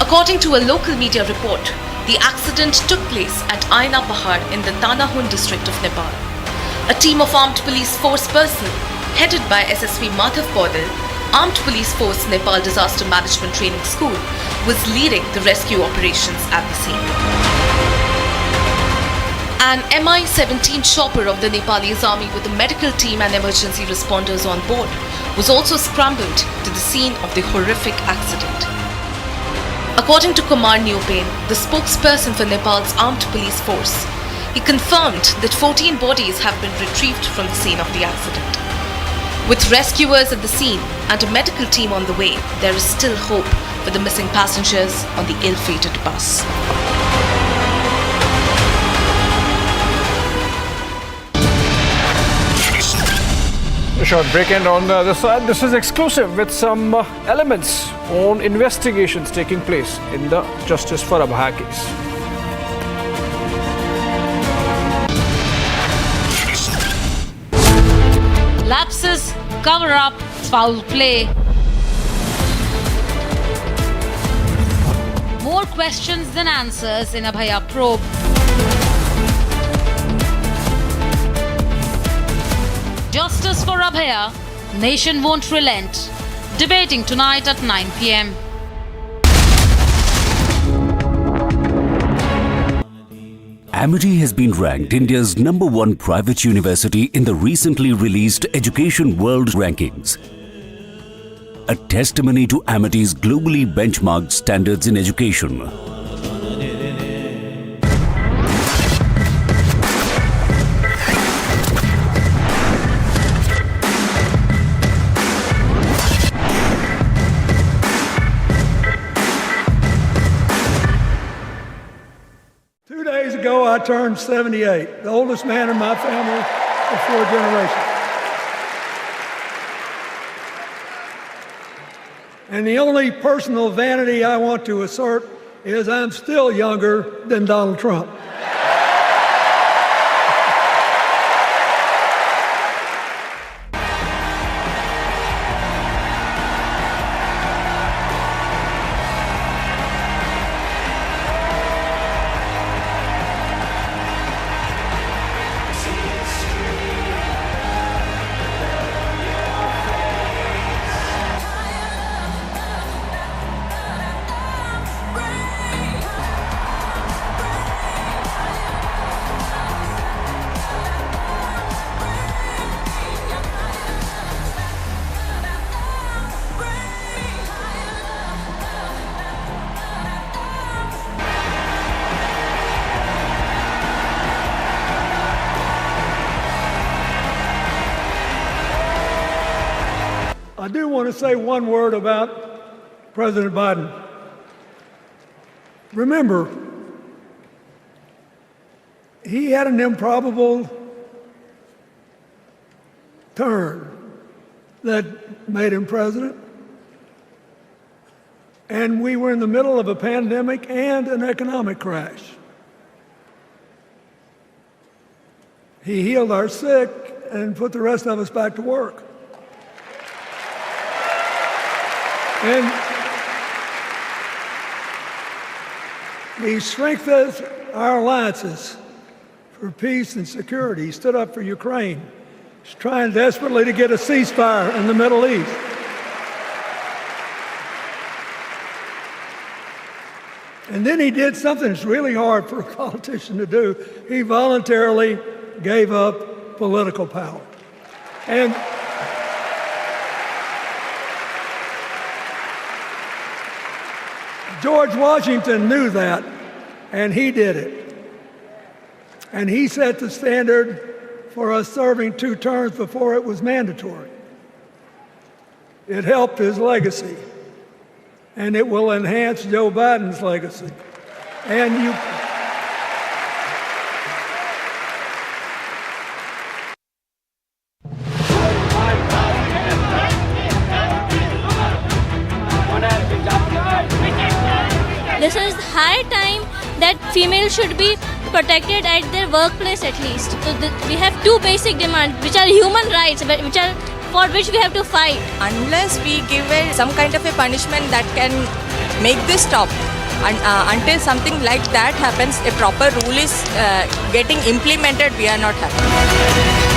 D: According to a local media report, the accident took place at Abaya in the Tanahun district of Nepal. A team of armed police force personnel, headed by SSP Madhav Paudel, Armed Police Force Nepal Disaster Management Training School, was leading the rescue operations at the scene. An Mi-17 chopper of the Nepalese army with a medical team and emergency responders on board was also scrambled to the scene of the horrific accident. According to Kumar Neopain, the spokesperson for Nepal's armed police force, he confirmed that 14 bodies have been retrieved from the scene of the accident. With rescuers at the scene and a medical team on the way, there is still hope for the missing passengers on the ill-fated bus.
M: A short break, and on the other side, this is exclusive with some elements on investigations taking place in the Justice for Abhaya case.
U: Lapses, cover-up, foul play. More questions than answers in Abhaya probe. Justice for Abhaya, nation won't relent. Debating tonight at 9 p.m.
B: Amity has been ranked India's #1 private university in the recently released Education World Rankings. A testimony to Amity's globally benchmarked standards in education.
L: I turned 78, the oldest man in my family of 4 generations. And the only personal vanity I want to assert is I'm still younger than Donald Trump. I do want to say one word about President Biden. Remember, he had an improbable turn that made him president. And we were in the middle of a pandemic and an economic crash. He healed our sick and put the rest of us back to work. And he strengthened our alliances for peace and security. He stood up for Ukraine. He's trying desperately to get a ceasefire in the Middle East. And then he did something that's really hard for a politician to do. He voluntarily gave up political power. And George Washington knew that, and he did it. And he set the standard for us serving 2 terms before it was mandatory. It helped his legacy, and it will enhance Joe Biden's legacy. And you...
E: This is high time that females should be protected at their workplace at least. So we have 2 basic demands which are human rights, for which we have to fight.
V: Unless we give some kind of a punishment that can make this stop, and until something like that happens, a proper rule is getting implemented, we are not happy.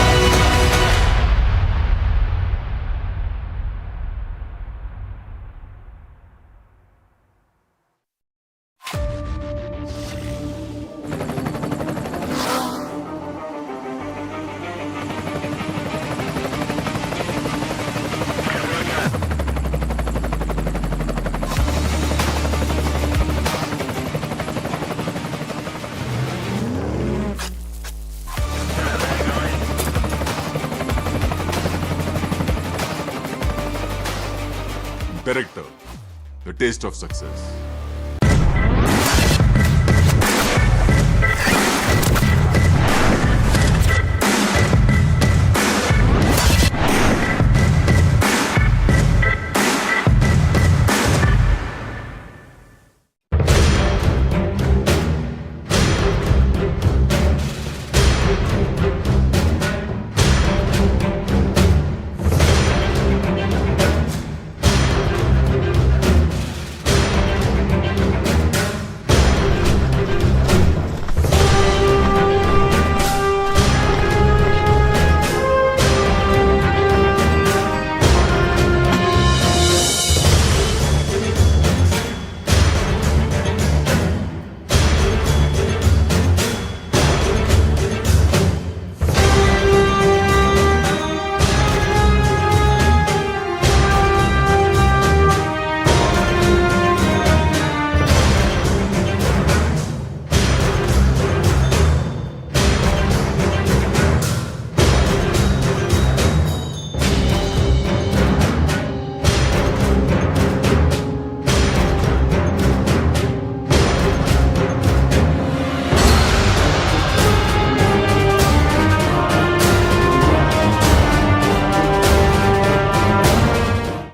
W: Director, the taste of success.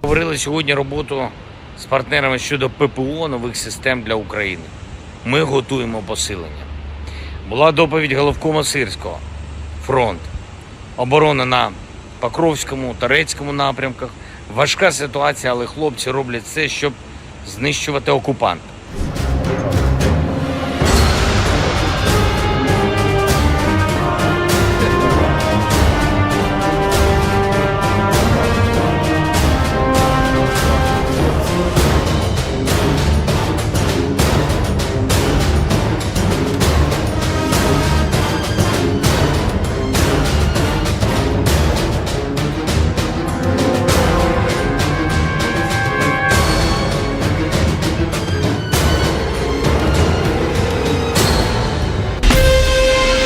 J: Говорили сьогодні роботу з партнерами щодо ППО нових систем для України. Ми готуємо посилення. Була доповідь головкома Сирського. Фронт. Оборона на Покровському, Торецькому напрямках. Важка ситуація, але хлопці роблять все, щоб знищувати окупанта.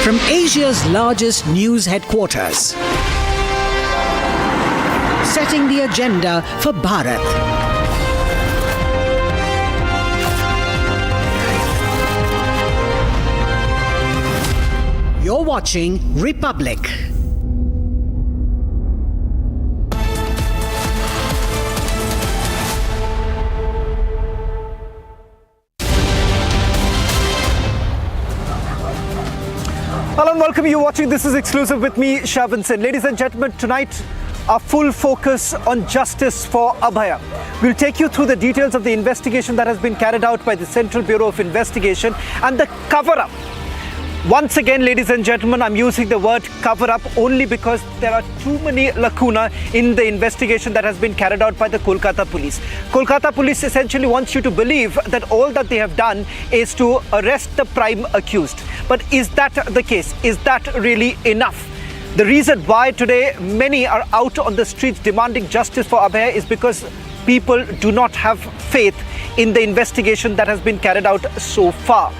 X: From Asia's largest news headquarters, setting the agenda for Bharat. You're watching Republic.
N: Hello and welcome. You're watching This is Exclusive with me, Shavan Sen. Ladies and gentlemen, tonight our full focus on justice for Abhaya. We'll take you through the details of the investigation that has been carried out by the Central Bureau of Investigation and the cover-up. Once again, ladies and gentlemen, I'm using the word cover-up only because there are too many lacunae in the investigation that has been carried out by the Kolkata police. Kolkata police essentially wants you to believe that all that they have done is to arrest the prime accused. But is that the case? Is that really enough? The reason why today many are out on the streets demanding justice for Abhaya is because people do not have faith in the investigation that has been carried out so far.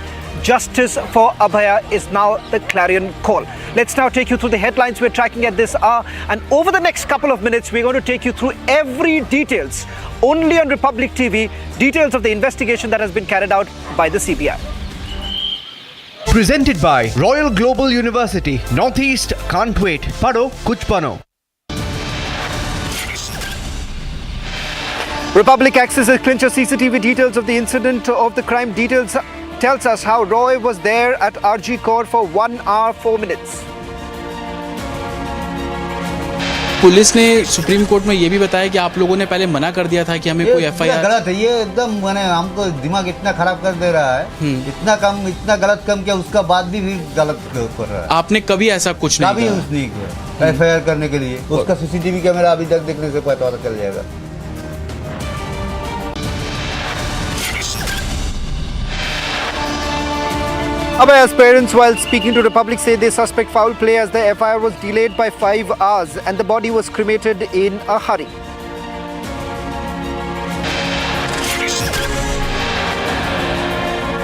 N: justice for Abhaya is now the clarion call. Let's now take you through the headlines we're tracking at this hour, and over the next couple of minutes we're going to take you through every details, only on Republic TV, details of the investigation that has been carried out by the CBI.
F: Presented by Royal Global University, Northeast can't wait. Pado kuch bano.
N: Republic accesses clincher CCTV details of the incident of the crime. Details tells us how Roy was there at RG Court for 1 hour 4 minutes.
C: Police ने supreme court में ये भी बताया कि आप लोगों ने पहले मना कर दिया था कि हमें कोई एफआईआर।
O: गलत है ये एकदम, मैंने हमको दिमाग इतना खराब कर दे रहा है, इतना गलत काम किया, उसका बाद भी गलत कर रहा है।
C: आपने कभी ऐसा कुछ नहीं
O: किया? कभी नहीं किया एफआईआर करने के लिए। उसका सीसीटीवी कैमरा अभी तक देखने से पता चल जाएगा।
N: Abaya's parents, while speaking to Republic, say they suspect foul play as the FIR was delayed by 5 hours and the body was cremated in a hurry.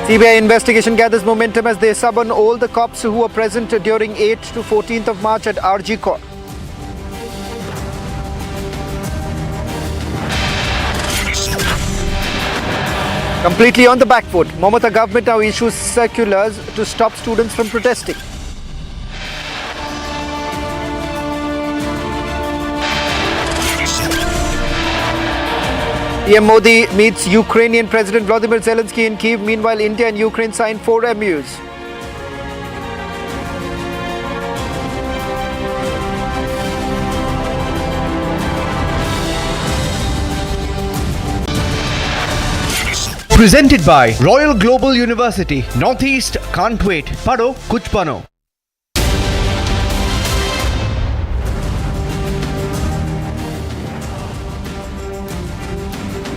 N: CBI investigation gathers momentum as they summon all the cops who were present during 8th to 14th of March at RG Court. Completely on the back foot, Mamata government now issues circulars to stop students from protesting. PM Modi meets Ukrainian President Vladimir Zelensky in Kyiv. Meanwhile, India and Ukraine signed 4 MOUs.
F: Presented by Royal Global University, Northeast can't wait. Pado kuch bano.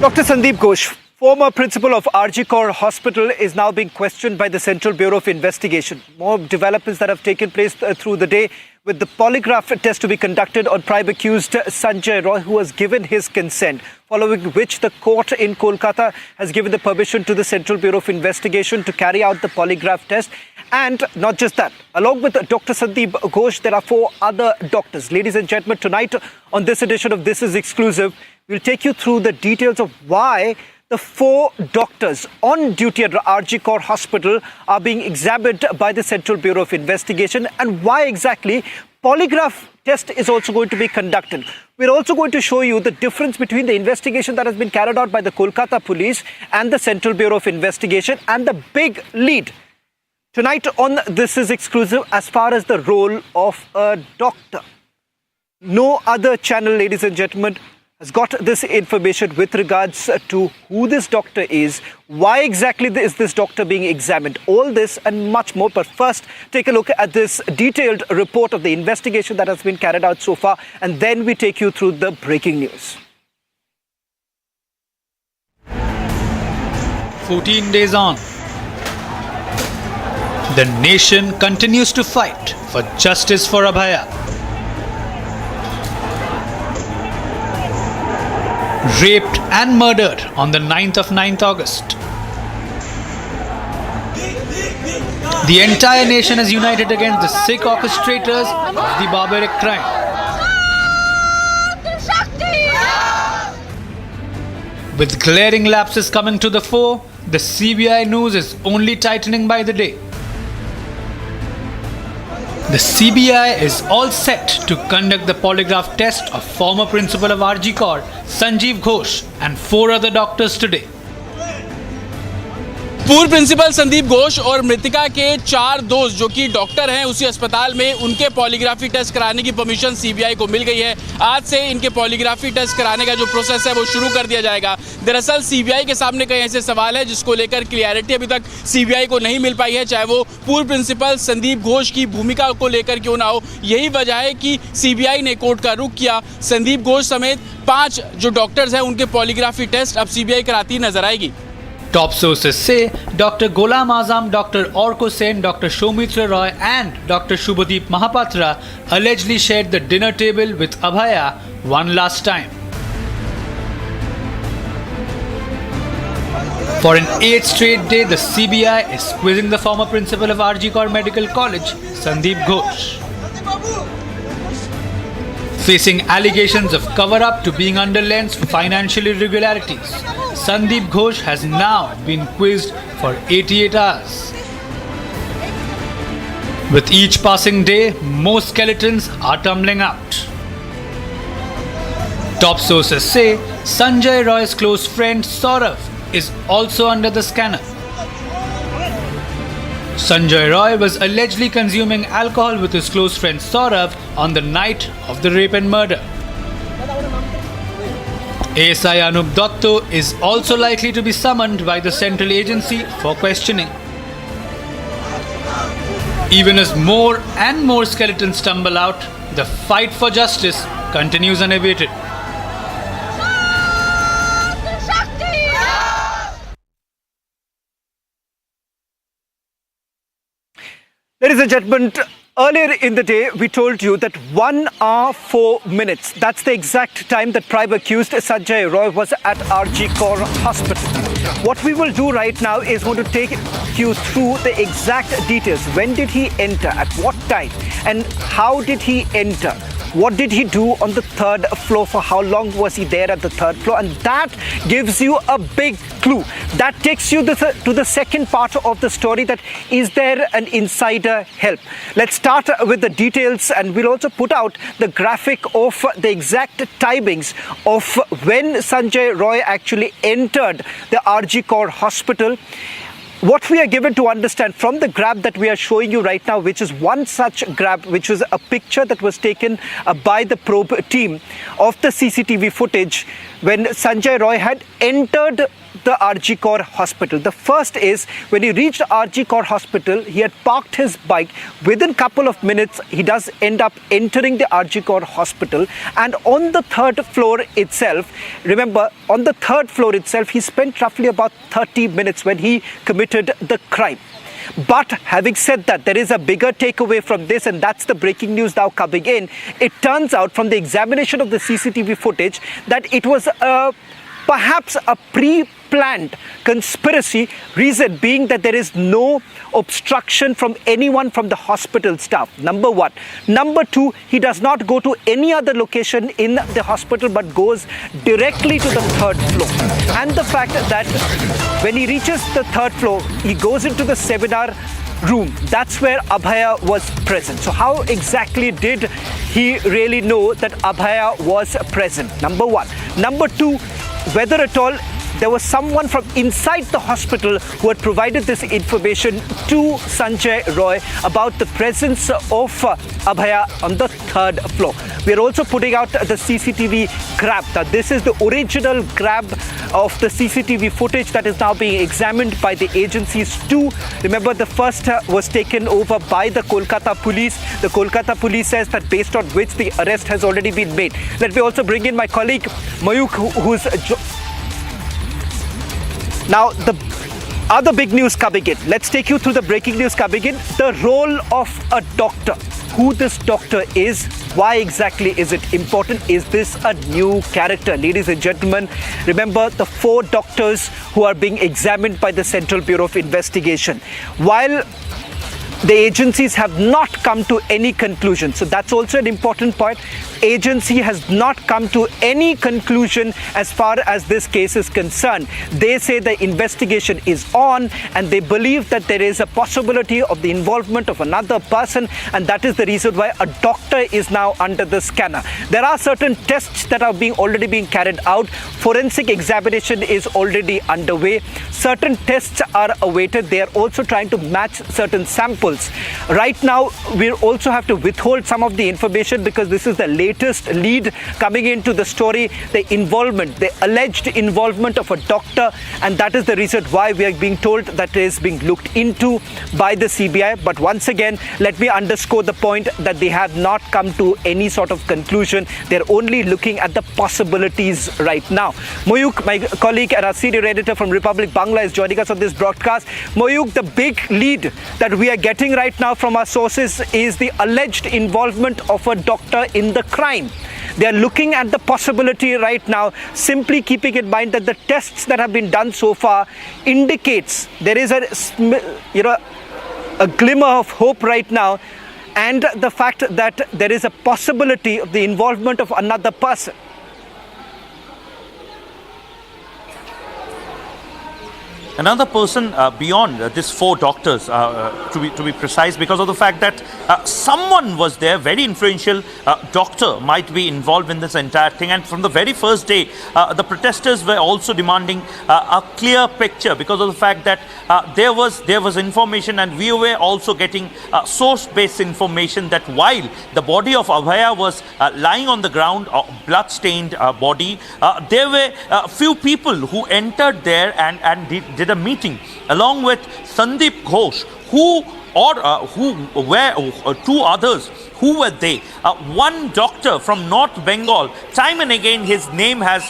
N: Dr. Sandeep Ghosh, former principal of RG Kaur Hospital, is now being questioned by the Central Bureau of Investigation. More developments that have taken place through the day, with the polygraph test to be conducted on prime accused Sanjay Roy, who has given his consent, following which the court in Kolkata has given the permission to the Central Bureau of Investigation to carry out the polygraph test. And not just that, along with Dr. Sandeep Ghosh, there are 4 other doctors. Ladies and gentlemen, tonight on this edition of This Is Exclusive, we'll take you through the details of why the 4 doctors on duty at RG Kaur Hospital are being examined by the Central Bureau of Investigation, and why exactly polygraph test is also going to be conducted. We're also going to show you the difference between the investigation that has been carried out by the Kolkata police and the Central Bureau of Investigation, and the big lead tonight on This Is Exclusive as far as the role of a doctor. No other channel, ladies and gentlemen, has got this information with regards to who this doctor is, why exactly is this doctor being examined, all this and much more. But first, take a look at this detailed report of the investigation that has been carried out so far, and then we take you through the breaking news.
G: 14 days on, the nation continues to fight for justice for Abhaya. Raped and murdered on the 9th of August. The entire nation is united against the sick orchestrators of the barbaric crime. With glaring lapses coming to the fore, the CBI news is only tightening by the day. The CBI is all set to conduct the polygraph test of former principal of RG Kaur, Sanjeev Ghosh, and 4 other doctors today.
C: पूर्व principal Sandeep Ghosh और मृतिका के 4 दोस्त जो कि doctor हैं उसी अस्पताल में, उनके पॉलीग्राफी टेस्ट कराने की परमिशन सीबीआई को मिल गई है। आज से इनके पॉलीग्राफी टेस्ट कराने का जो प्रोसेस है वो शुरू कर दिया जाएगा। दरअसल सीबीआई के सामने कई ऐसे सवाल हैं जिसको लेकर क्लियरिटी अभी तक सीबीआई को नहीं मिल पाई है, चाहे वो पूर्व प्रिंसिपल संदीप घोष की भूमिका को लेकर क्यों ना हो। यही वजह है कि सीबीआई ने कोर्ट का रुख किया। संदीप घोष समेत 5 जो डॉक्टर्स हैं उनके पॉलीग्राफी टेस्ट अब सीबीआई कराती नजर आएगी।
G: Top sources say Dr. Ghulam Azam, Dr. Orko Sen, Dr. Soumitra Roy and Dr. Shubhadeep Mahapatra allegedly shared the dinner table with Abhaya one last time. For an 8th straight day, the CBI is quizzing the former principal of RG Kar Medical College, Sandeep Ghosh. Facing allegations of cover-up to being under lens for financial irregularities, Sandeep Ghosh has now been quizzed for 88 hours. With each passing day, more skeletons are tumbling out. Top sources say Sanjay Roy's close friend Saurav is also under the scanner. Sanjay Roy was allegedly consuming alcohol with his close friend Saurav on the night of the rape and murder. ASI them.The is also likely to be summoned by the central agency for questioning. Even as more and more skeletons tumble out, the fight for justice continues unabated.
N: Ladies and gentlemen, earlier in the day, we told you that 1 hour 4 minutes, that's the exact time that prime accused Sanjay Roy was at RG Kar Hospital. What we will do right now is going to take you through the exact details. When did he enter? At what time? And how did he enter? What did he do on the 3rd floor? For how long was he there at the 3rd floor? And that gives you a big clue. That takes you to the second part of the story, that is there an insider help? Let's start with the details, and we'll also put out the graphic of the exact timings of when Sanjay Roy actually entered the RG Kar Hospital. What we are given to understand from the grab that we are showing you right now, which is one such grab, which was a picture that was taken by the probe team of the CCTV footage when Sanjay Roy had entered the RG Kar Hospital. The first is when he reached RG Kar Hospital, he had parked his bike. Within a couple of minutes, he does end up entering the RG Kar Hospital. And on the 3rd floor itself, remember, on the 3rd floor itself, he spent roughly about 30 minutes when he committed the crime. But having said that, there is a bigger takeaway from this, and that's the breaking news now coming in. It turns out from the examination of the CCTV footage that it was perhaps a pre-planned conspiracy, reason being that there is no obstruction from anyone from the hospital staff, number one. Number two, he does not go to any other location in the hospital but goes directly to the 3rd floor. And the fact that when he reaches the 3rd floor, he goes into the seminar room. That's where Abhaya was present. So how exactly did he really know that Abhaya was present? Number one. Number two, whether at all there was someone from inside the hospital who had provided this information to Sanjay Roy about the presence of Abhaya on the 3rd floor. We are also putting out the CCTV grab. Now, this is the original grab of the CCTV footage that is now being examined by the agencies too. Remember, the first was taken over by the Kolkata police. The Kolkata police says that based on which the arrest has already been made. Let me also bring in my colleague Mayuk, who's now the other big news coming in. Let's take you through the breaking news coming in. The role of a doctor. Who this doctor is, why exactly is it important? Is this a new character? Ladies and gentlemen, remember the 4 doctors who are being examined by the Central Bureau of Investigation. While the agencies have not come to any conclusion. So that's also an important point. Agency has not come to any conclusion as far as this case is concerned. They say the investigation is on, and they believe that there is a possibility of the involvement of another person, and that is the reason why a doctor is now under the scanner. There are certain tests that are already being carried out. Forensic examination is already underway. Certain tests are awaited. They are also trying to match certain samples. Right now, we also have to withhold some of the information because this is the latest lead coming into the story, the alleged involvement of a doctor, and that is the reason why we are being told that it is being looked into by the CBI. But once again, let me underscore the point that they have not come to any sort of conclusion. They're only looking at the possibilities right now. Moyuk, my colleague and our senior editor from Republic Bangla, is joining us on this broadcast. Moyuk, the big lead that we are getting right now from our sources is the alleged involvement of a doctor in the crime.
F: They are looking at the possibility right now, simply keeping in mind that the tests that have been done so far indicates there is a glimmer of hope right now, and the fact that there is a possibility of the involvement of another person.
T: Another person beyond these 4 doctors, to be precise, because of the fact that someone was there, very influential doctor might be involved in this entire thing. And from the very first day, the protesters were also demanding a clear picture, because of the fact that there was information, and we were also getting source-based information that while the body of Abhaya was lying on the ground, blood-stained body, there were a few people who entered there and did a meeting along with Sandeep Ghosh, who were 2 others. Who were they? One doctor from North Bengal, time and again his name has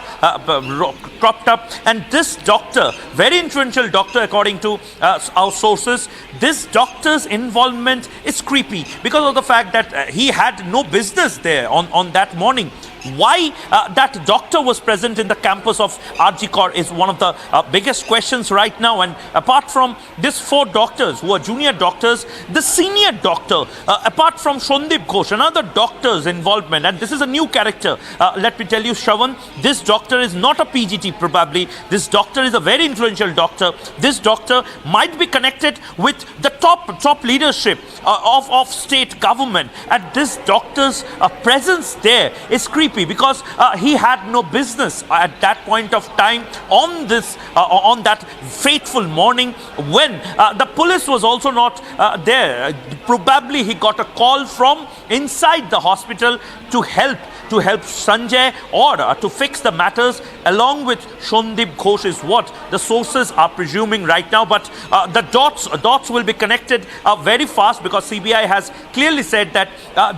T: cropped up, and this doctor, very influential doctor according to our sources, this doctor's involvement is creepy because of the fact that he had no business there on that morning. Why that doctor was present in the campus of RG Kor is one of the biggest questions right now. And apart from these 4 doctors who are junior doctors, the senior doctor, apart from Sandeep Ghosh, another doctor's involvement, and this is a new character. Let me tell you, Shravan, this doctor is not a PGT probably. This doctor is a very influential doctor. This doctor might be connected with the top leadership of state government, and this doctor's presence there is creepy because he had no business at that point of time on that fateful morning when the police was also not there. Probably he got a call from inside the hospital to help Sanjay or to fix the matters along with Sandeep Ghosh is what the sources are presuming right now. But the dots will be connected very fast, because CBI has clearly said that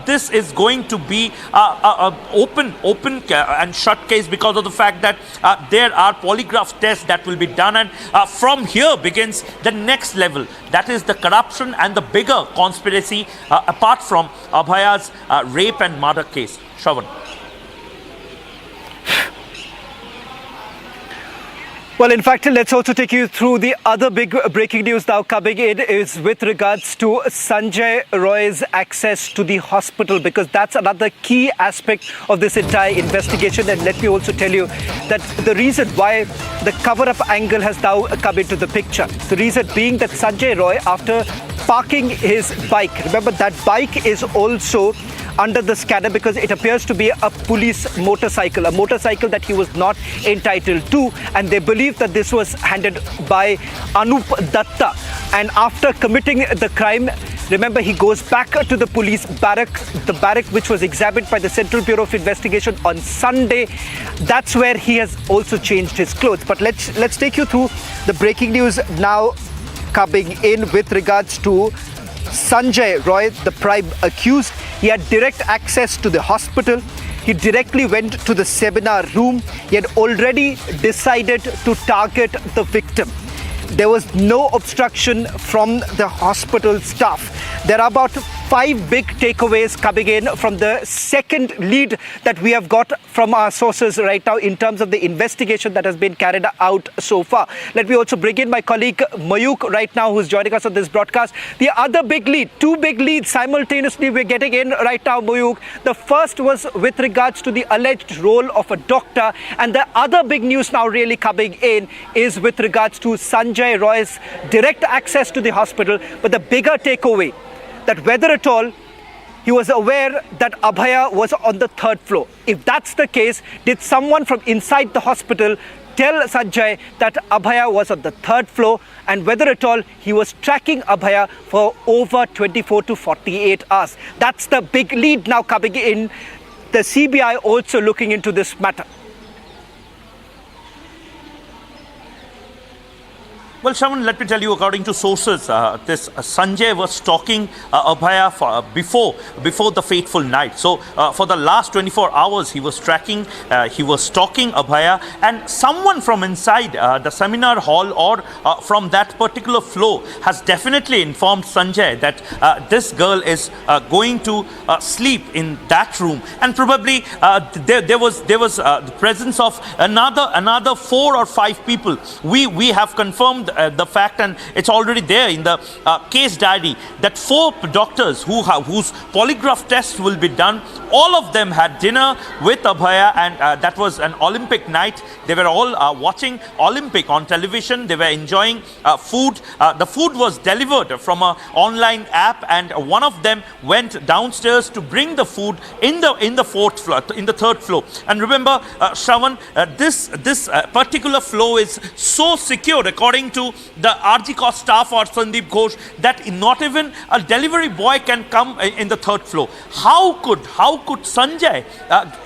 T: this is going to be open and shut case because of the fact that there are polygraph tests that will be done, and from here begins the next level. That is the corruption and the bigger conspiracy apart from Abhaya's rape and murder case. Shravan.
F: Well, in fact, let's also take you through the other big breaking news now coming in is with regards to Sanjay Roy's access to the hospital, because that's another key aspect of this entire investigation. And let me also tell you that the reason why the cover-up angle has now come into the picture, the reason being that Sanjay Roy, after parking his bike, remember that bike is also under the scanner because it appears to be a police motorcycle, a motorcycle that he was not entitled to, and they believe that this was handed by Anup Datta. And after committing the crime, remember, he goes back to the police barracks, the barrack which was examined by the Central Bureau of Investigation on Sunday. That's where he has also changed his clothes. But let's take you through the breaking news now coming in with regards to Sanjay Roy, the prime accused. He had direct access to the hospital. He directly went to the seminar room. He had already decided to target the victim. There was no obstruction from the hospital staff. There are about 5 big takeaways coming in from the second lead that we have got from our sources right now in terms of the investigation that has been carried out so far. Let me also bring in my colleague Mayuk right now, who's joining us on this broadcast. The other big lead, 2 big leads simultaneously we're getting in right now, Mayuk. The first was with regards to the alleged role of a doctor, and the other big news now really coming in is with regards to Sanjay Roy's direct access to the hospital. But the bigger takeaway, that whether at all he was aware that Abhaya was on the 3rd floor. If that's the case, did someone from inside the hospital tell Sanjay that Abhaya was on the 3rd floor, and whether at all he was tracking Abhaya for over 24 to 48 hours? That's the big lead now coming in. The CBI also looking into this matter.
T: Well, Shravan, let me tell you, according to sources, this Sanjay was stalking Abhaya before the fateful night. So for the last 24 hours, he was stalking Abhaya, and someone from inside the seminar hall or from that particular floor has definitely informed Sanjay that this girl is going to sleep in that room, and probably there was the presence of another 4 or 5 people. We have confirmed the fact, and it's already there in the case diary, that 4 doctors whose polygraph tests will be done, all of them had dinner with Abhaya, and that was an Olympic night. They were all watching Olympic on television. They were enjoying food. The food was delivered from an online app, and one of them went downstairs to bring the food in the fourth floor, in the third floor. And remember, Shravan, this particular floor is so secure, according to the RGCO staff or Sandeep Ghosh, that not even a delivery boy can come in the third floor. How could Sanjay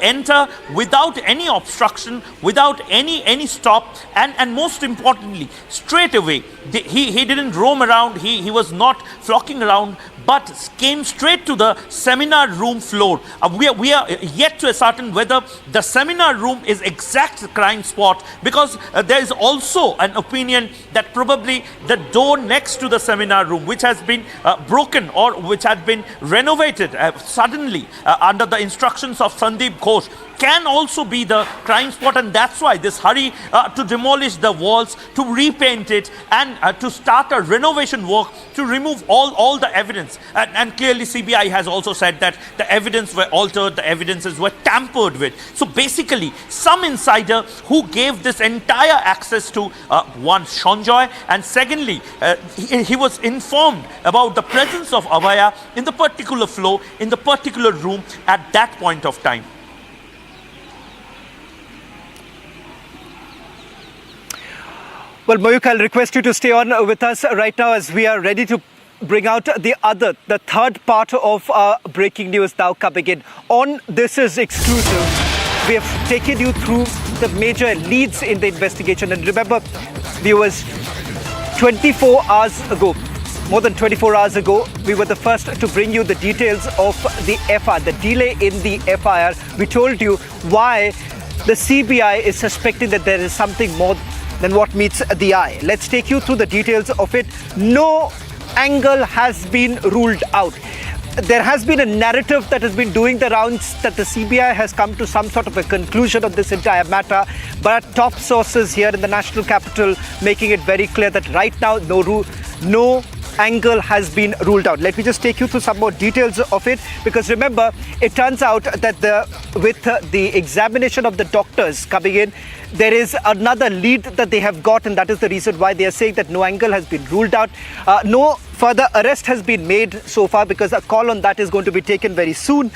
T: enter without any obstruction, without any stop, and most importantly, straight away, he didn't roam around, he was not flocking around, but came straight to the seminar room floor. We are yet to ascertain whether the seminar room is exact crime spot, because there is also an opinion that probably the door next to the seminar room, which has been broken or which had been renovated suddenly under the instructions of Sandeep Ghosh, can also be the crime spot, and that's why this hurry to demolish the walls, to repaint it, and to start a renovation work to remove all the evidence. And clearly CBI has also said that the evidence were altered, the evidences were tampered with. So basically, some insider who gave this entire access to one, Sanjay, and secondly, he was informed about the presence of Abaya in the particular floor, in the particular room at that point of time.
F: Well, Mayuk, I'll request you to stay on with us right now as we are ready to bring out the third part of our breaking news now coming in. On This Is Exclusive, we have taken you through the major leads in the investigation. And remember, viewers, 24 hours ago, more than 24 hours ago, we were the first to bring you the details of the FIR, the delay in the FIR. We told you why the CBI is suspecting that there is something more than what meets the eye. Let's take you through the details of it. No angle has been ruled out. There has been a narrative that has been doing the rounds that the CBI has come to some sort of a conclusion on this entire matter, but top sources here in the national capital making it very clear that right now no angle has been ruled out. Let me just take you through some more details of it, because remember, it turns out that with the examination of the doctors coming in, there is another lead that they have got, and that is the reason why they are saying that no angle has been ruled out. No further arrest has been made so far, because a call on that is going to be taken very soon.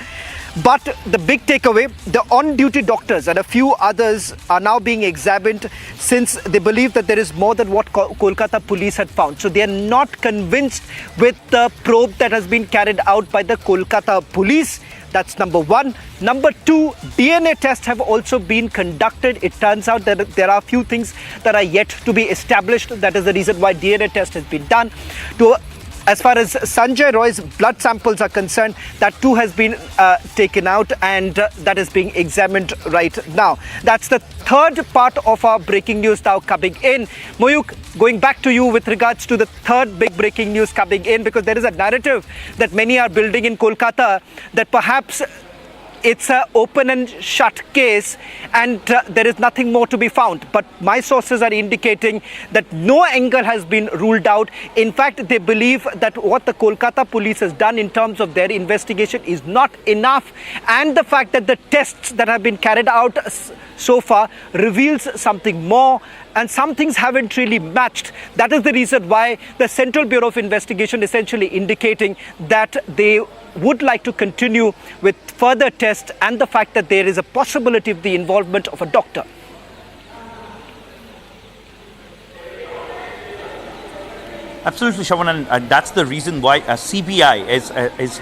F: But the big takeaway, the on-duty doctors and a few others are now being examined, since they believe that there is more than what Kolkata police had found. So they are not convinced with the probe that has been carried out by the Kolkata police. That's number one. Number two, DNA tests have also been conducted. It turns out that there are a few things that are yet to be established. That is the reason why DNA test has been done. As far as Sanjay Roy's blood samples are concerned, that too has been taken out, and that is being examined right now. That's the third part of our breaking news now coming in. Mayuk, going back to you with regards to the third big breaking news coming in, because there is a narrative that many are building in Kolkata that perhaps it's an open and shut case and there is nothing more to be found. But my sources are indicating that no angle has been ruled out. In fact, they believe that what the Kolkata police has done in terms of their investigation is not enough. And the fact that the tests that have been carried out so far reveals something more, and some things haven't really matched. That is the reason why the Central Bureau of Investigation essentially indicating that they would like to continue with further tests, and the fact that there is a possibility of the involvement of a doctor.
T: Absolutely, Shravan, and that's the reason why CBI is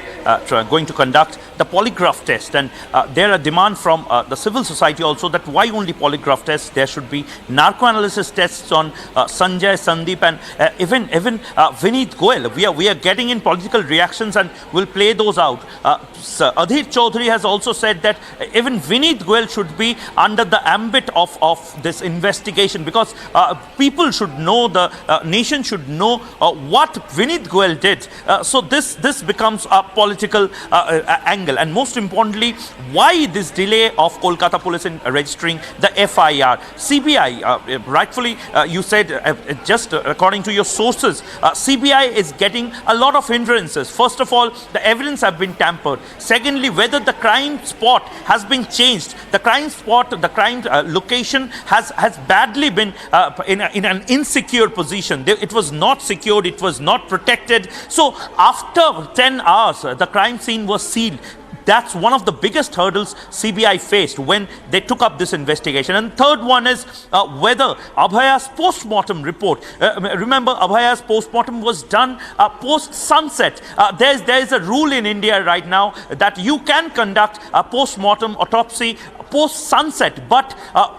T: going to conduct the polygraph test, and there are demand from the civil society also that why only polygraph tests? There should be narco-analysis tests on Sanjay, Sandeep, and even Vineet Goel. We are getting in political reactions, and we'll play those out. Adhir Chaudhary has also said that even Vineet Goel should be under the ambit of this investigation, because people should know, the nation should know what Vineet Goel did. So this becomes a political angle. And most importantly, why this delay of Kolkata police in registering the FIR? CBI, rightfully you said, just according to your sources, CBI is getting a lot of hindrances. First of all, the evidence have been tampered. Secondly, whether the crime spot has been changed. The crime spot, the crime location has badly been in an insecure position. It was not secured, it was not protected. So after 10 hours, the crime scene was sealed. That's one of the biggest hurdles CBI faced when they took up this investigation. And third one is whether Abhaya's post-mortem report, remember Abhaya's post-mortem was done post-sunset. There is a rule in India right now that you can conduct a post-mortem autopsy post-sunset, but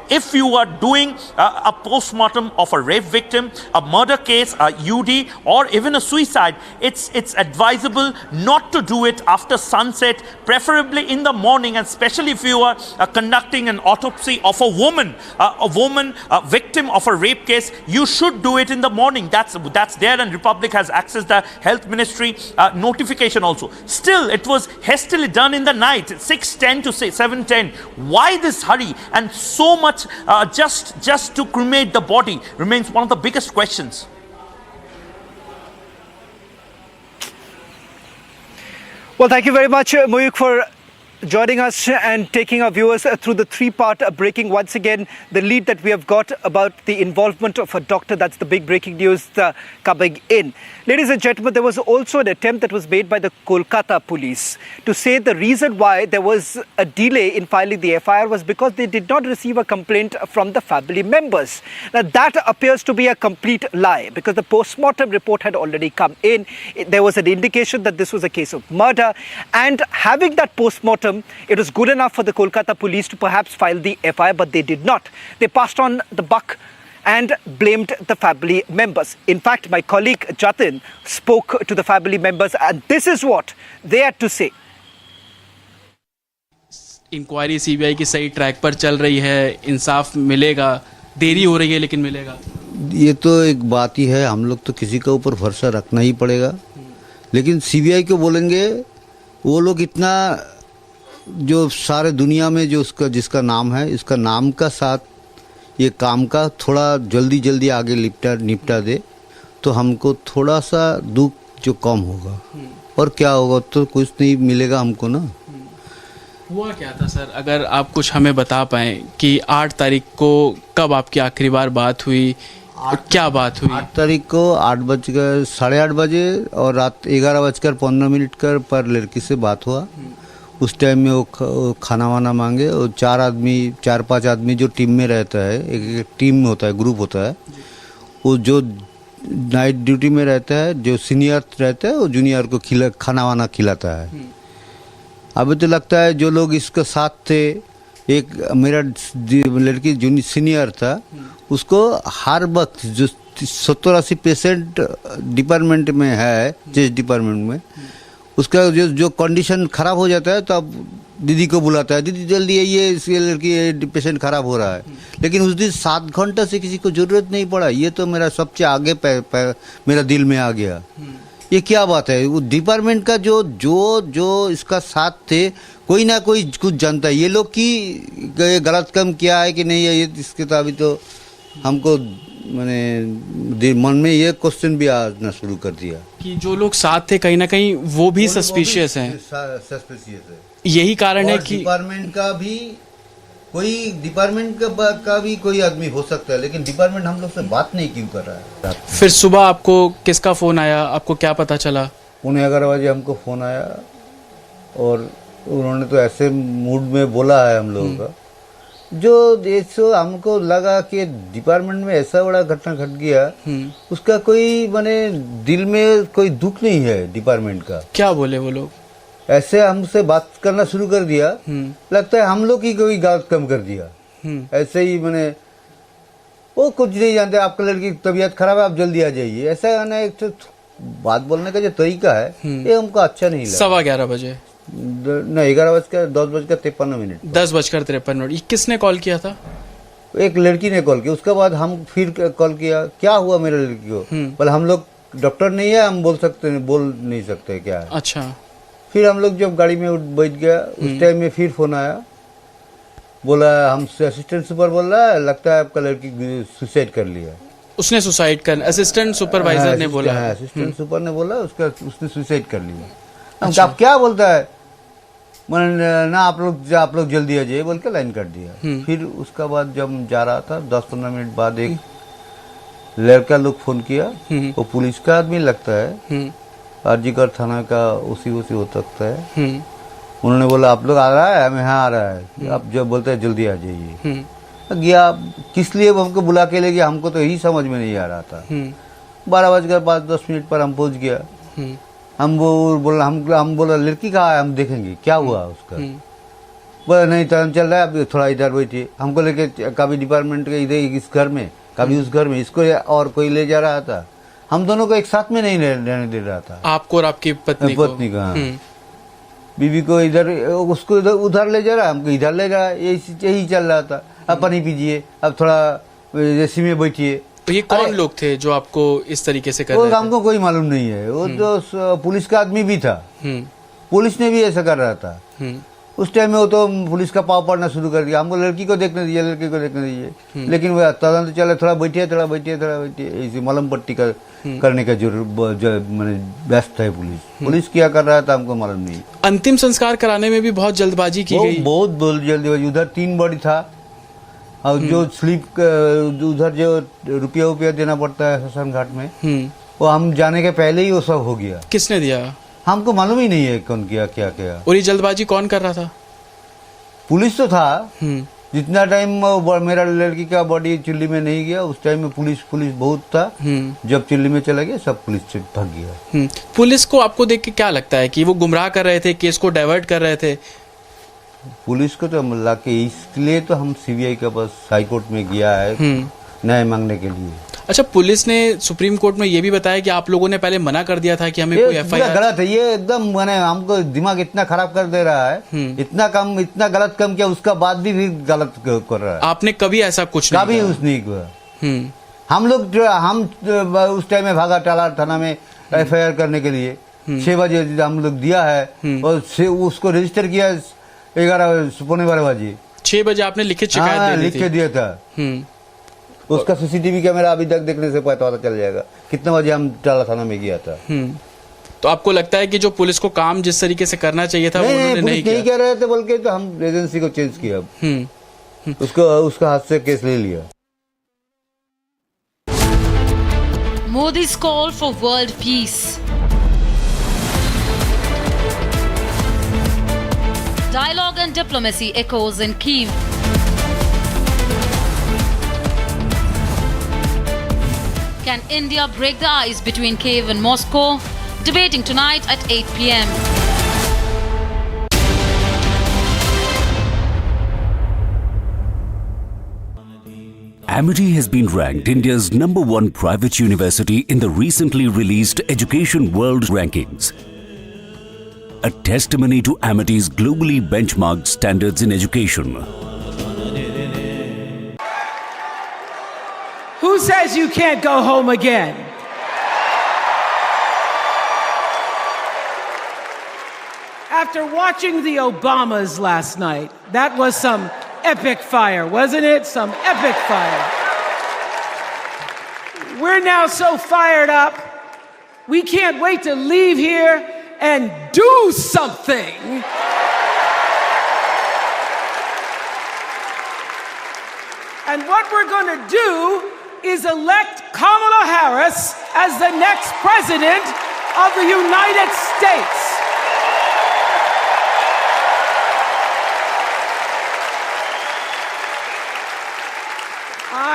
T: if you are doing a post-mortem of a rape victim, a murder case, a UD, or even a suicide, it's advisable not to do it after sunset, preferably in the morning, and especially if you are conducting an autopsy of a woman, a victim of a rape case, you should do it in the morning. That's there, and Republic has accessed the Health Ministry notification also. Still, it was hastily done in the night, 6:10 to 7:10. Why this hurry and so much just to cremate the body remains one of the biggest questions.
F: Well, thank you very much, Moyuk, for joining us and taking our viewers through the three-part breaking. Once again, the lead that we have got about the involvement of a doctor, that's the big breaking news coming in. Ladies and gentlemen, there was also an attempt that was made by the Kolkata police to say the reason why there was a delay in filing the FIR was because they did not receive a complaint from the family members. Now, that appears to be a complete lie, because the post-mortem report had already come in. There was an indication that this was a case of murder, and having that post-mortem, it was good enough for the Kolkata police to perhaps file the FIR, but they did not. They passed on the buck and blamed the family members. In fact, my colleague Jatin spoke to the family members, and this is what they had to say.
C: Inquiry CBI की सही track पर चल रही है, इंसाफ मिलेगा, देरी हो रही है लेकिन मिलेगा।
O: ये तो एक बात ही है, हम लोग तो किसी के ऊपर भरोसा रखना ही पड़ेगा, लेकिन सीबीआई को बोलेंगे वो लोग इतना जो सारे दुनिया में जो उसका जिसका नाम है, इसका नाम का साथ ये काम का थोड़ा जल्दी आगे निपटा दे तो हमको थोड़ा सा दुख जो कम होगा, और क्या होगा तो कुछ नहीं मिलेगा हमको ना।
C: हुआ क्या था सर, अगर आप कुछ हमें बता पाएं कि 8 तारीख को कब आपकी आखिरी बार बात हुई, क्या बात हुई?
O: 8 तारीख को 8:30 बजे और रात 11:15 पर लड़की से बात हुआ। उस टाइम में वो खाना वाना मांगे, और 4-5 आदमी जो टीम में रहता है, एक टीम होता है, ग्रुप होता है, वो जो नाइट ड्यूटी में रहता है, जो सीनियर रहता है, वो जूनियर को खाना वाना खिलाता है। अभी तो लगता है जो लोग इसके साथ थे, एक मेरा लड़की सीनियर था, उसको हर वक्त जो 70-80% डिपार्टमेंट में है, चेस्ट डिपार्टमेंट में, उसका जो कंडीशन खराब हो जाता है तो अब दीदी को बुलाता है, दीदी जल्दी आइए, इसके लड़की पेशेंट खराब हो रहा है। लेकिन उस दिन 7 घंटा से किसी को जरूरत नहीं पड़ा, ये तो मेरा सबसे आगे मेरा दिल में आ गया। ये क्या बात है, वो डिपार्टमेंट का जो इसका साथ थे, कोई ना कोई कुछ जानता है। ये लोग की गलत काम किया है कि नहीं है, ये इसके तो अभी तो हमको मैंने मन में ये क्वेश्चन भी आना शुरू कर दिया
C: कि जो लोग साथ थे कहीं ना कहीं वो भी सस्पिशियस हैं।
O: सस्पिशियस है,
C: यही कारण है कि
O: डिपार्टमेंट का भी कोई आदमी हो सकता है, लेकिन डिपार्टमेंट हम लोग से बात नहीं क्यों कर रहा है।
C: फिर सुबह आपको किसका फोन आया, आपको क्या पता चला?
O: 11 बजे हमको फोन आया, और उन्होंने तो ऐसे मूड में बोला है हम लोगों का जो सो हमको लगा कि डिपार्टमेंट में ऐसा बड़ा घटना घट गया, उसका कोई माने दिल में कोई दुख नहीं है डिपार्टमेंट का।
C: क्या बोले वो लोग?
O: ऐसे हमसे बात करना शुरू कर दिया, लगता है हम लोग ही कोई गलत कम कर दिया। ऐसे ही मैंने वो कुछ नहीं जानते, आपका लड़की की तबीयत खराब है, आप जल्दी आ जाइए। ऐसा है ना, एक तो बात बोलने का जो तरीका है ये हमको अच्छा नहीं लगा।
C: 11:15 बजे
O: नहीं, 10:53
C: 10:53 ये किसने कॉल किया था?
O: एक लड़की ने कॉल किया। उसके बाद हम फिर कॉल किया, क्या हुआ मेरे लड़की को? बोले हम लोग डॉक्टर नहीं है, हम बोल नहीं सकते क्या है।
C: अच्छा।
O: फिर हम लोग जब गाड़ी में बैठ गया, उस टाइम में फिर फोन आया, बोला हमसे असिस्टेंट सुपर बोल रहा है, लगता है आपका लड़की सुसाइड कर लिया।
C: उसने सुसाइड कर, असिस्टेंट सुपरवाइजर ने बोला?
O: असिस्टेंट सुपर ने बोला उसने सुसाइड कर लिया। अच्छा। आप क्या बोलता है? मैंने ना आप लोग जल्दी आ जाइए बोल के लाइन काट दिया। फिर उसका बाद जब जा रहा था 10-15 मिनट बाद एक लड़का लोग फोन किया, वो पुलिस का आदमी लगता है, आरजीकर थाना का उसी हो सकता है। उन्होंने बोला आप लोग आ रहा है? हमें हाँ आ रहा है। आप जब बोलते हैं जल्दी आ जाइए। गया, किस लिए हमको बुला के ले गया हमको तो यही समझ में नहीं आ रहा था। 12:05-10 पर हम पहुंच गया। हम बोला लड़की कहाँ है, हम देखेंगे क्या हुआ उसका। बोला नहीं तरह चल रहा है, अब थोड़ा इधर बैठिए। हमको लेके कभी डिपार्टमेंट के इधर इस घर में, कभी उस घर में, इसको और कोई ले जा रहा था। हम दोनों को एक साथ में नहीं रहने दे रहा था।
C: आपको और आपकी पत्नी को?
O: बीवी को इधर, उसको उधर ले जा रहा है, हमको इधर ले जा रहा है। यही चल रहा था। अब पानी पीजिए, अब थोड़ा एसी में बैठिए।
C: तो ये कौन लोग थे जो आपको इस तरीके से कर रहे थे?
O: हमको कोई मालूम नहीं है। वो जो पुलिस का आदमी भी था, पुलिस ने भी ऐसा कर रहा था। उस टाइम में वो तो पुलिस का पाव पड़ना शुरू कर दिया। हमको लड़की को देखने दीजिए, लड़की को देखने दीजिए। लेकिन वो तुरंत चले, थोड़ा बैठिए, ऐसे मलम पट्टी करने का मैंने व्यस्त है पुलिस क्या कर रहा था हमको मालूम नहीं।
C: अंतिम संस्कार कराने में भी बहुत जल्दबाजी की गई।
O: बहुत जल्दबाजी। उधर 3 बॉडी था और जो स्लीप उधर जो रुपया देना पड़ता है शमशान घाट में, वो हम जाने के पहले ही वो सब हो गया।
C: किसने दिया?
O: हमको मालूम ही नहीं है कौन किया क्या किया।
C: और ये जल्दबाजी कौन कर रहा था?
O: पुलिस तो था। जितना टाइम मेरा लड़की का बॉडी चिल्ली में नहीं गया, उस टाइम में पुलिस बहुत था। जब चिल्ली में चला गया सब पुलिस से भाग गया।
C: पुलिस को आपको देख के क्या लगता है कि वो गुमराह कर रहे थे, केस को डाइवर्ट कर रहे थे?
O: पुलिस को तो ला के इसलिए तो हम सीबीआई के पास हाईकोर्ट में गया है न्याय मांगने के लिए।
C: अच्छा, पुलिस ने सुप्रीम कोर्ट में ये भी बताया कि आप लोगों ने पहले मना कर दिया था कि हमें कोई एफआईआर।
O: गलत है ये एकदम। मैंने हमको दिमाग इतना खराब कर दे रहा है, इतना गलत काम किया, उसका बाद भी गलत कर रहा है।
C: आपने कभी ऐसा कुछ नहीं
O: कभी उस नहीं किया। हम उस टाइम में भागा टाला थाना में एफआईआर करने के लिए। 6 बजे हम लोग दिया है और उसको रजिस्टर किया 11-12 बजे।
C: 6 बजे आपने लिखित शिकायत
O: लिख के दिया था। उसका सीसीटीवी कैमरा अभी तक देखने से पता चल जाएगा कितना बजे हम टाला थाना में गया था।
C: तो आपको लगता है कि जो पुलिस को काम जिस तरीके से करना चाहिए था वो उन्होंने नहीं किया?
O: नहीं कह रहे थे, बल्कि तो हम एजेंसी को चेंज किया। उसका हाथ से केस ले लिया।
U: Modi's call for world peace. Dialogue and diplomacy echoes in Kyiv. Can India break the ice between Kyiv and Moscow? Debating tonight at 8 p.m.
B: Amity has been ranked India's #1 private university in the recently released Education World Rankings. A testimony to Amity's globally benchmarked standards in education.
A: Who says you can't go home again? After watching the Obamas last night, that was some epic fire, wasn't it? Some epic fire. We're now so fired up, we can't wait to leave here and do something. And what we're going to do is elect Kamala Harris as the next president of the United States.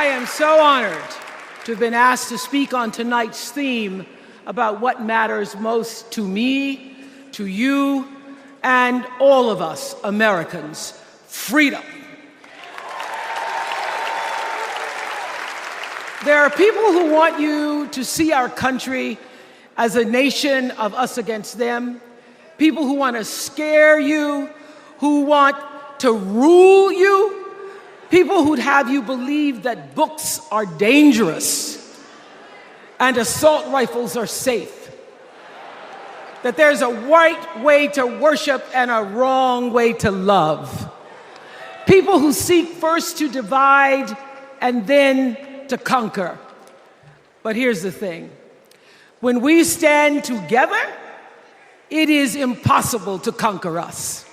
A: I am so honored to have been asked to speak on tonight's theme about what matters most to me, to you, and all of us Americans: freedom. There are people who want you to see our country as a nation of us against them, people who want to scare you, who want to rule you, people who'd have you believe that books are dangerous and assault rifles are safe, that there's a right way to worship and a wrong way to love, people who seek first to divide and then to conquer. But here's the thing. When we stand together, it is impossible to conquer us.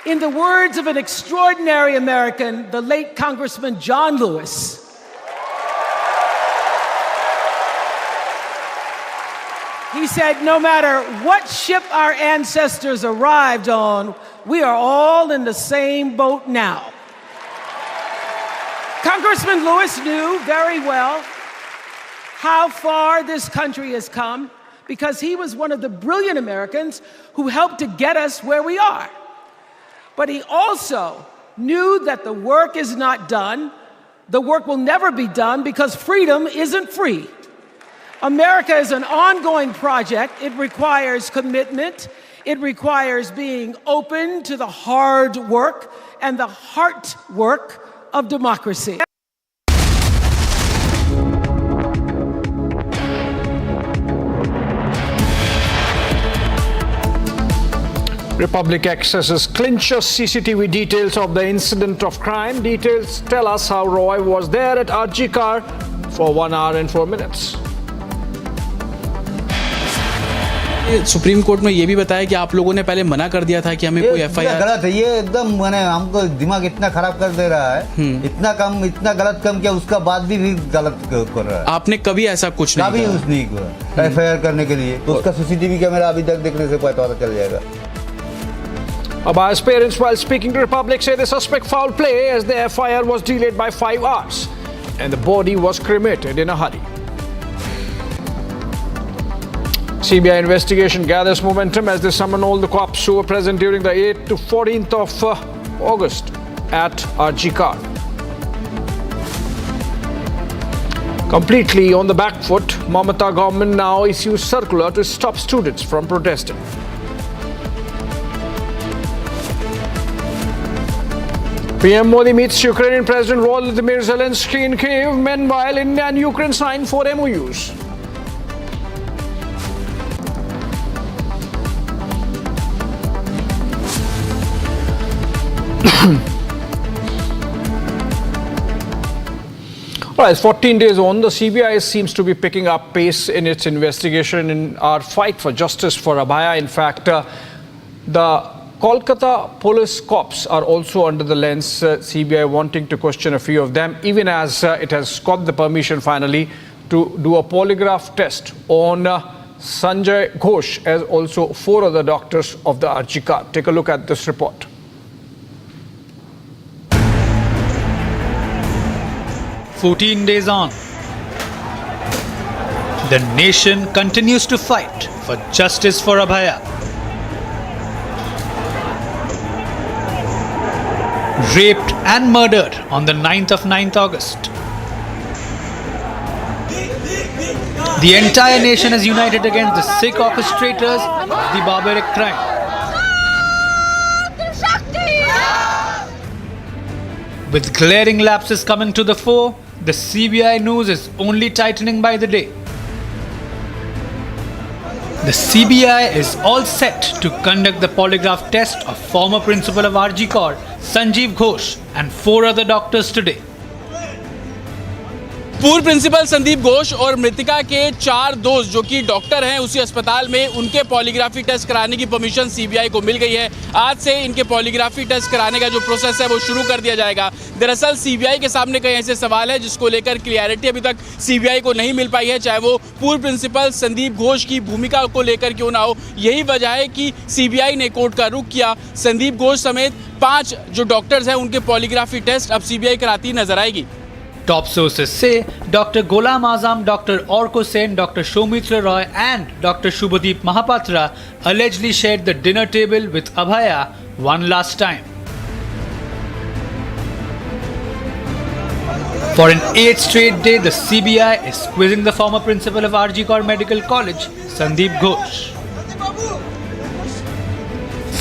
A: In the words of an extraordinary American, the late Congressman John Lewis, he said, no matter what ship our ancestors arrived on, we are all in the same boat now. Congressman Lewis knew very well how far this country has come because he was one of the brilliant Americans who helped to get us where we are. But he also knew that the work is not done. The work will never be done because freedom isn't free. America is an ongoing project. It requires commitment. It requires being open to the hard work and the heart work of democracy.
M: Republic accesses clincher CCTV details of the incident of crime. Details tell us how Roy was there at Arjikar for 1 hour and 4 minutes.
C: Supreme court में ये भी बताया कि आप लोगों ने पहले मना कर दिया था कि हमें कोई एफआईआर
O: गलत है ये एकदम मैंने हमको दिमाग इतना खराब कर दे रहा है इतना गलत काम किया उसका बाद भी गलत कर रहा है
C: आपने कभी ऐसा कुछ नहीं
O: कभी नहीं किया एफआईआर करने के लिए तो उसका सीसीटीवी कैमरा अभी तक देखने से पता चल जाएगा
M: Abaya's parents, while speaking to Republic, say the suspect foul play as the FIR was delayed by 5 hours and the body was cremated in a hurry. CBI investigation gathers momentum as they summon all the cops who were present during the 8th to 14th of August at Arjikar. Completely on the back foot, Mamata government now issues circular to stop students from protesting. PM Modi meets Ukrainian President Volodymyr Zelensky in Kyiv. Meanwhile, India and Ukraine signed 4 MOUs. Well, 14 days on, the CBI seems to be picking up pace in its investigation in our fight for justice for Abaya. In fact, the Kolkata police cops are also under the lens, CBI wanting to question a few of them, even as it has got the permission finally to do a polygraph test on Sanjay Ghosh as also 4 other doctors of the Arjikar. Take a look at this report.
G: "14 days on, the nation continues to fight for justice for Abhaya. Raped and murdered on the 9th of August. The entire nation is united against the Sikh orchestrators of the barbaric crime. With glaring lapses coming to the fore, the CBI news is only tightening by the day. The CBI is all set to conduct the polygraph test of former principal of Arjikar, Sanjeev Ghosh, and 4 other doctors today.
C: पूर्व principal Sandeep Ghosh और मृतिका के 4 दोस्त जो कि doctor हैं उसी अस्पताल में, उनके पॉलीग्राफी टेस्ट कराने की परमिशन सीबीआई को मिल गई है। आज से इनके पॉलीग्राफी टेस्ट कराने का जो प्रोसेस है वो शुरू कर दिया जाएगा। दरअसल सीबीआई के सामने कई ऐसे सवाल है जिसको लेकर क्लियरिटी अभी तक सीबीआई को नहीं मिल पाई है, चाहे वो पूर्व प्रिंसिपल संदीप घोष की भूमिका को लेकर क्यों ना हो। यही वजह है कि सीबीआई ने कोर्ट का रुख किया। संदीप घोष समेत 5 जो डॉक्टर्स हैं उनके पॉलीग्राफी टेस्ट अब सीबीआई कराती नजर आएगी।
G: Top sources say Dr. Ghulam Azam, Dr. Orko Sen, Dr. Soumitra Roy and Dr. Shubhadeep Mahapatra allegedly shared the dinner table with Abhaya one last time. For an 8th straight day, the CBI is quizzing the former principal of RG Kar Medical College, Sandeep Ghosh.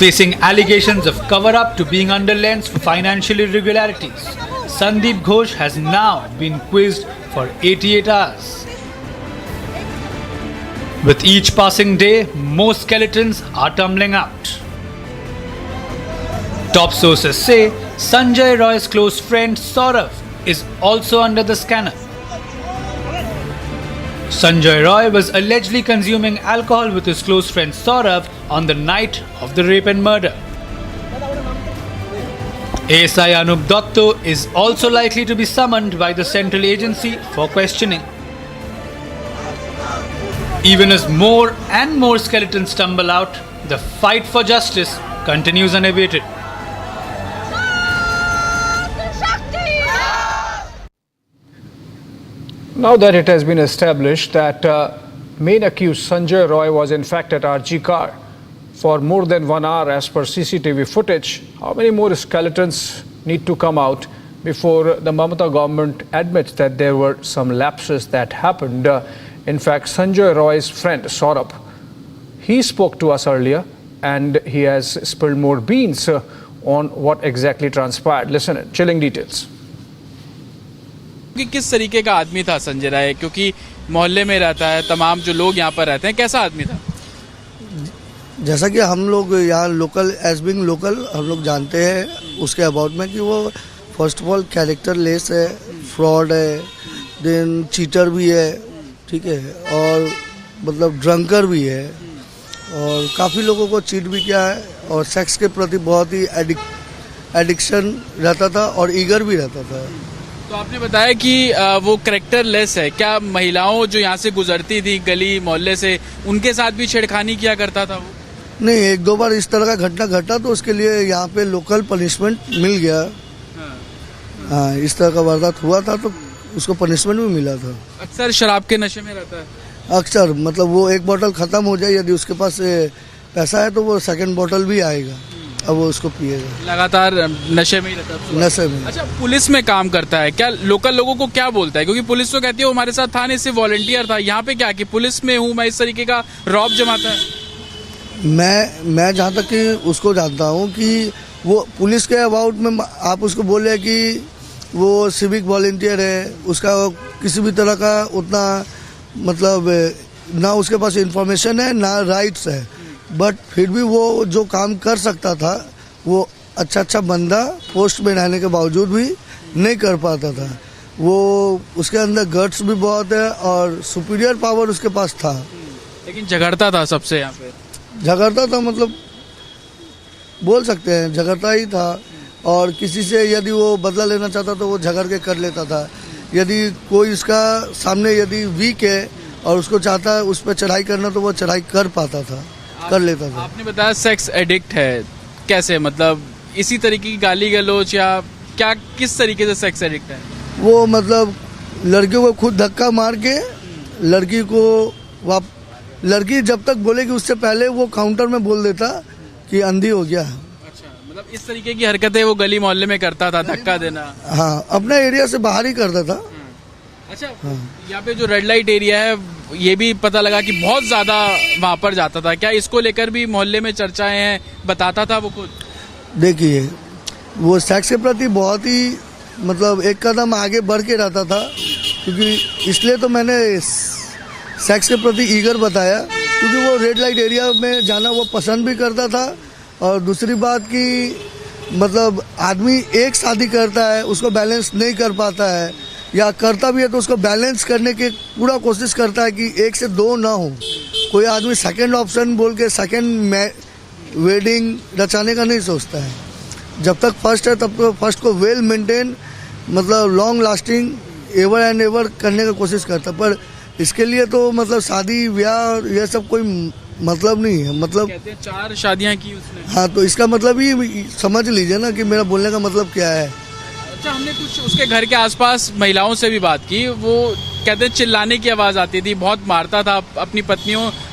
G: Facing allegations of cover-up to being under lens for financial irregularities, Sandeep Ghosh has now been quizzed for 88 hours. With each passing day, more skeletons are tumbling out. Top sources say Sanjay Roy's close friend Saurav is also under the scanner. Sanjay Roy was allegedly consuming alcohol with his close friend Saurav on the night of the rape and murder. AIIMS is also likely to be summoned by the central agency for questioning. Even as more and more skeletons tumble out, the fight for justice continues unabated.
M: Now that it has been established that main accused Sanjay Roy was in fact at RG Kar for more than 1 hour as per CCTV footage, how many more skeletons need to come out before the Mamata government admits that there were some lapses that happened? In fact, Sanjay Roy's friend Saurabh, he spoke to us earlier and he has spilled more beans on what exactly transpired. Listen in, chilling details.
C: कि किस तरीके का आदमी था संजय राय, क्योंकि मोहल्ले में रहता है, तमाम जो लोग यहाँ पर रहते हैं, कैसा आदमी था?
H: जैसा कि हम लोग यहाँ लोकल एज बिंग लोकल हम लोग जानते हैं उसके अबाउट में कि वो first of all character less है, फ्रॉड है, देन चीटर भी है, ठीक है, और मतलब ड्रंकर भी है और काफ़ी लोगों को चीट भी किया है और सेक्स के प्रति बहुत ही एडिक्शन रहता था और ईगर भी रहता था।
C: तो आपने बताया कि वो कैरेक्टर लेस है, क्या महिलाओं जो यहाँ से गुजरती थी गली मोहल्ले से उनके साथ भी छेड़खानी किया करता था वो?
H: नहीं, 1-2 बार इस तरह का घटना घटा तो उसके लिए यहाँ पे लोकल पनिशमेंट मिल गया। हाँ, इस तरह का वारदात हुआ था तो उसको पनिशमेंट भी मिला था।
C: अक्सर शराब के नशे में रहता है?
H: अक्सर, मतलब वो 1 बोतल खत्म हो जाए, यदि उसके पास पैसा है तो वो 2nd बोतल भी आएगा, अब वो उसको पिएगा।
C: लगातार नशे में ही रहता है?
H: नशे में।
C: अच्छा, पुलिस में काम करता है, क्या लोकल लोगों को क्या बोलता है? क्योंकि पुलिस तो कहती है वो हमारे साथ था नहीं, सिर्फ वॉलंटियर था। यहाँ पे क्या कि पुलिस में हूँ मैं, इस तरीके का रौब जमाता है?
H: मैं जहाँ तक कि उसको जानता हूँ कि वो पुलिस के अबाउट में आप उसको बोले कि वो सिविक वॉलंटियर है, उसका किसी भी तरह का उतना मतलब ना उसके पास इंफॉर्मेशन है ना राइट्स है, बट फिर भी वो जो काम कर सकता था वो अच्छा बंदा पोस्ट में रहने के बावजूद भी नहीं कर पाता था। वो उसके अंदर गट्स भी बहुत है और सुपीरियर पावर उसके पास था,
C: लेकिन झगड़ता था सबसे। यहाँ पे
H: झगड़ता था, मतलब बोल सकते हैं झगड़ता ही था और किसी से यदि वो बदला लेना चाहता तो वो झगड़ के कर लेता था। यदि कोई उसका सामने यदि वीक है और उसको चाहता है उस पर चढ़ाई करना तो वो चढ़ाई कर पाता था, कर लेता था।
C: आपने बताया सेक्स एडिक्ट है, कैसे, मतलब इसी तरीके की गाली गलौज या क्या, किस तरीके से सेक्स एडिक्ट है
H: वो? मतलब लड़कियों को खुद धक्का मार के लड़की जब तक बोलेगी उससे पहले वो काउंटर में बोल देता कि अंधी हो गया।
C: अच्छा, मतलब इस तरीके की हरकतें वो गली मोहल्ले में करता था, धक्का देना?
H: हाँ, अपने एरिया से बाहर ही करता था।
C: अच्छा, यहाँ पे जो रेड लाइट एरिया है ये भी पता लगा कि बहुत ज्यादा वहाँ पर जाता था, क्या इसको लेकर भी मोहल्ले में चर्चाएं हैं? बताता था वो खुद?
H: देखिए, वो सेक्स के प्रति बहुत ही मतलब एक कदम आगे बढ़ के रहता था, क्योंकि इसलिए तो मैंने सेक्स के प्रति ईगर बताया, क्योंकि वो रेड लाइट एरिया में जाना वो पसंद भी करता था। और दूसरी बात कि मतलब आदमी एक शादी करता है उसको बैलेंस नहीं कर पाता है, या करता भी है तो उसको बैलेंस करने की पूरा कोशिश करता है कि 1 से 2 ना हो। कोई आदमी सेकंड ऑप्शन बोल के सेकंड वेडिंग रचाने का नहीं सोचता है। जब तक फर्स्ट है तब तो फर्स्ट को वेल मेंटेन मतलब long lasting ever and ever करने की कोशिश करता है। पर इसके लिए तो मतलब शादी ब्याह ये सब कोई मतलब नहीं है। मतलब
C: कहते हैं 4 शादियां की उसने।
H: हाँ, तो इसका मतलब ही समझ लीजिए ना कि मेरा बोलने का मतलब क्या है।
C: अच्छा, हमने कुछ उसके घर के आसपास महिलाओं से भी बात की। वो कहते हैं चिल्लाने की आवाज आती थी, बहुत मारता था, अपनी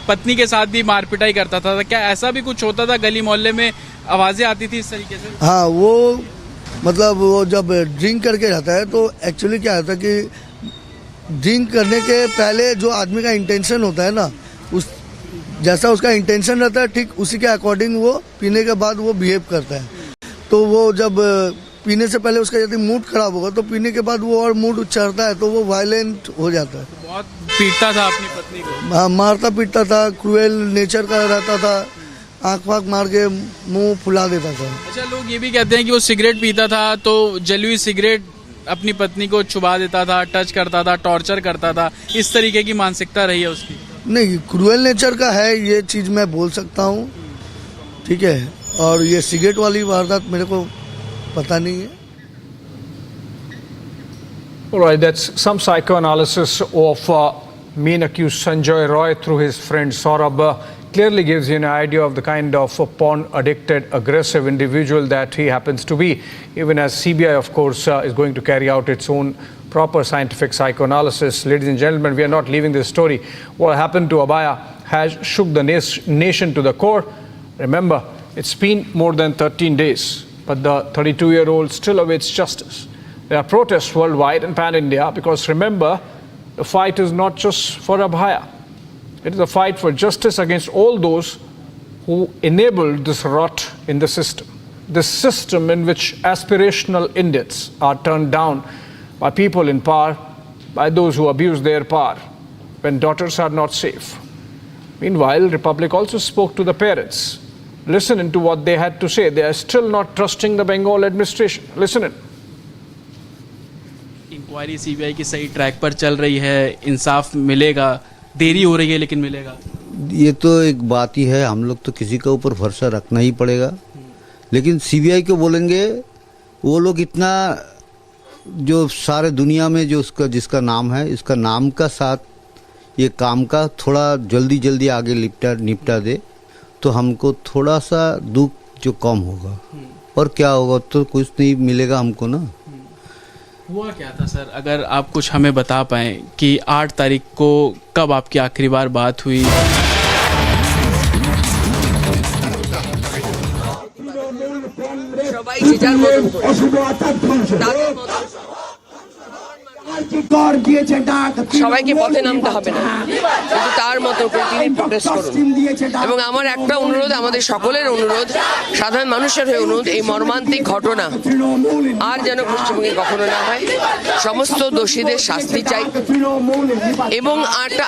C: पत्नी के साथ भी मार पिटाई करता था। क्या ऐसा भी कुछ होता था? गली मोहल्ले में आवाजें आती थी इस तरीके से?
H: हाँ, वो मतलब वो जब ड्रिंक करके रहता है तो एक्चुअली क्या होता है कि ड्रिंक करने के पहले जो आदमी का इंटेंशन होता है ना, उस जैसा उसका इंटेंशन रहता है ठीक उसी के अकॉर्डिंग वो पीने के बाद वो बिहेव करता है। तो वो जब पीने से पहले उसका यदि मूड खराब होगा तो पीने के बाद वो और मूड चढ़ता है तो वो वायलेंट हो जाता है।
C: बहुत पीटता था अपनी पत्नी को।
H: हाँ, मारता पीटता था, क्रूएल नेचर का रहता था, आँख वाँख मार के मुंह फुला देता था।
C: अच्छा, लोग ये भी कहते हैं कि वो सिगरेट पीता था तो जली हुई सिगरेट अपनी पत्नी को छुपा देता था, टच करता था, टॉर्चर करता था। इस तरीके की मानसिकता रही है उसकी?
H: नहीं, क्रूएल नेचर का है ये चीज मैं बोल सकता हूँ, ठीक है। और ये सिगरेट वाली वारदात मेरे को पता नहीं है।
M: Alright, that's some psychoanalysis of main accused Sanjay Roy through his friend Saurabh. Clearly gives you an idea of the kind of porn-addicted, aggressive individual that he happens to be, even as CBI, of course, is going to carry out its own proper scientific psychoanalysis. Ladies and gentlemen, we are not leaving this story. What happened to Abaya has shook the nation to the core. Remember, it's been more than 13 days, but the 32-year-old still awaits justice. There are protests worldwide and pan-India because, remember, the fight is not just for Abhaya. It is a fight for justice against all those who enabled this rot in the system. This system in which aspirational Indians are turned down by people in power, by those who abuse their power, when daughters are not safe. Meanwhile, Republic also spoke to the parents. Listen into what they had to say. They are still not trusting the Bengal administration. Listen in.
C: Inquiry CBI की सही track पर चल रही है, इंसाफ मिलेगा, देरी हो रही है लेकिन मिलेगा।
O: ये तो एक बात ही है, हम लोग तो किसी के ऊपर भरोसा रखना ही पड़ेगा। लेकिन सीबीआई को बोलेंगे, वो लोग इतना जो सारे दुनिया में जो उसका जिसका नाम है, इसका नाम का साथ ये काम का थोड़ा जल्दी आगे निपटा दे तो हमको थोड़ा सा दुख जो कम होगा। और क्या होगा तो कुछ नहीं मिलेगा हमको ना।
C: हुआ क्या था सर, अगर आप कुछ हमें बता पाएं कि 8 तारीख को कब आपकी आखिरी बार बात हुई?
I: সবাইকে পথে নামতে হবে না, কিন্তু তার মতো করে তিনি প্রটেস্ট করুন। এবং আমার একটা অনুরোধ, আমাদের সকলের অনুরোধ, সাধারণ মানুষের হয়ে অনুরোধ, এই মর্মান্তিক ঘটনা আর যেন পশ্চিমবঙ্গে কখনো না হয়। সমস্ত দোষীদের শাস্তি চাই। এবং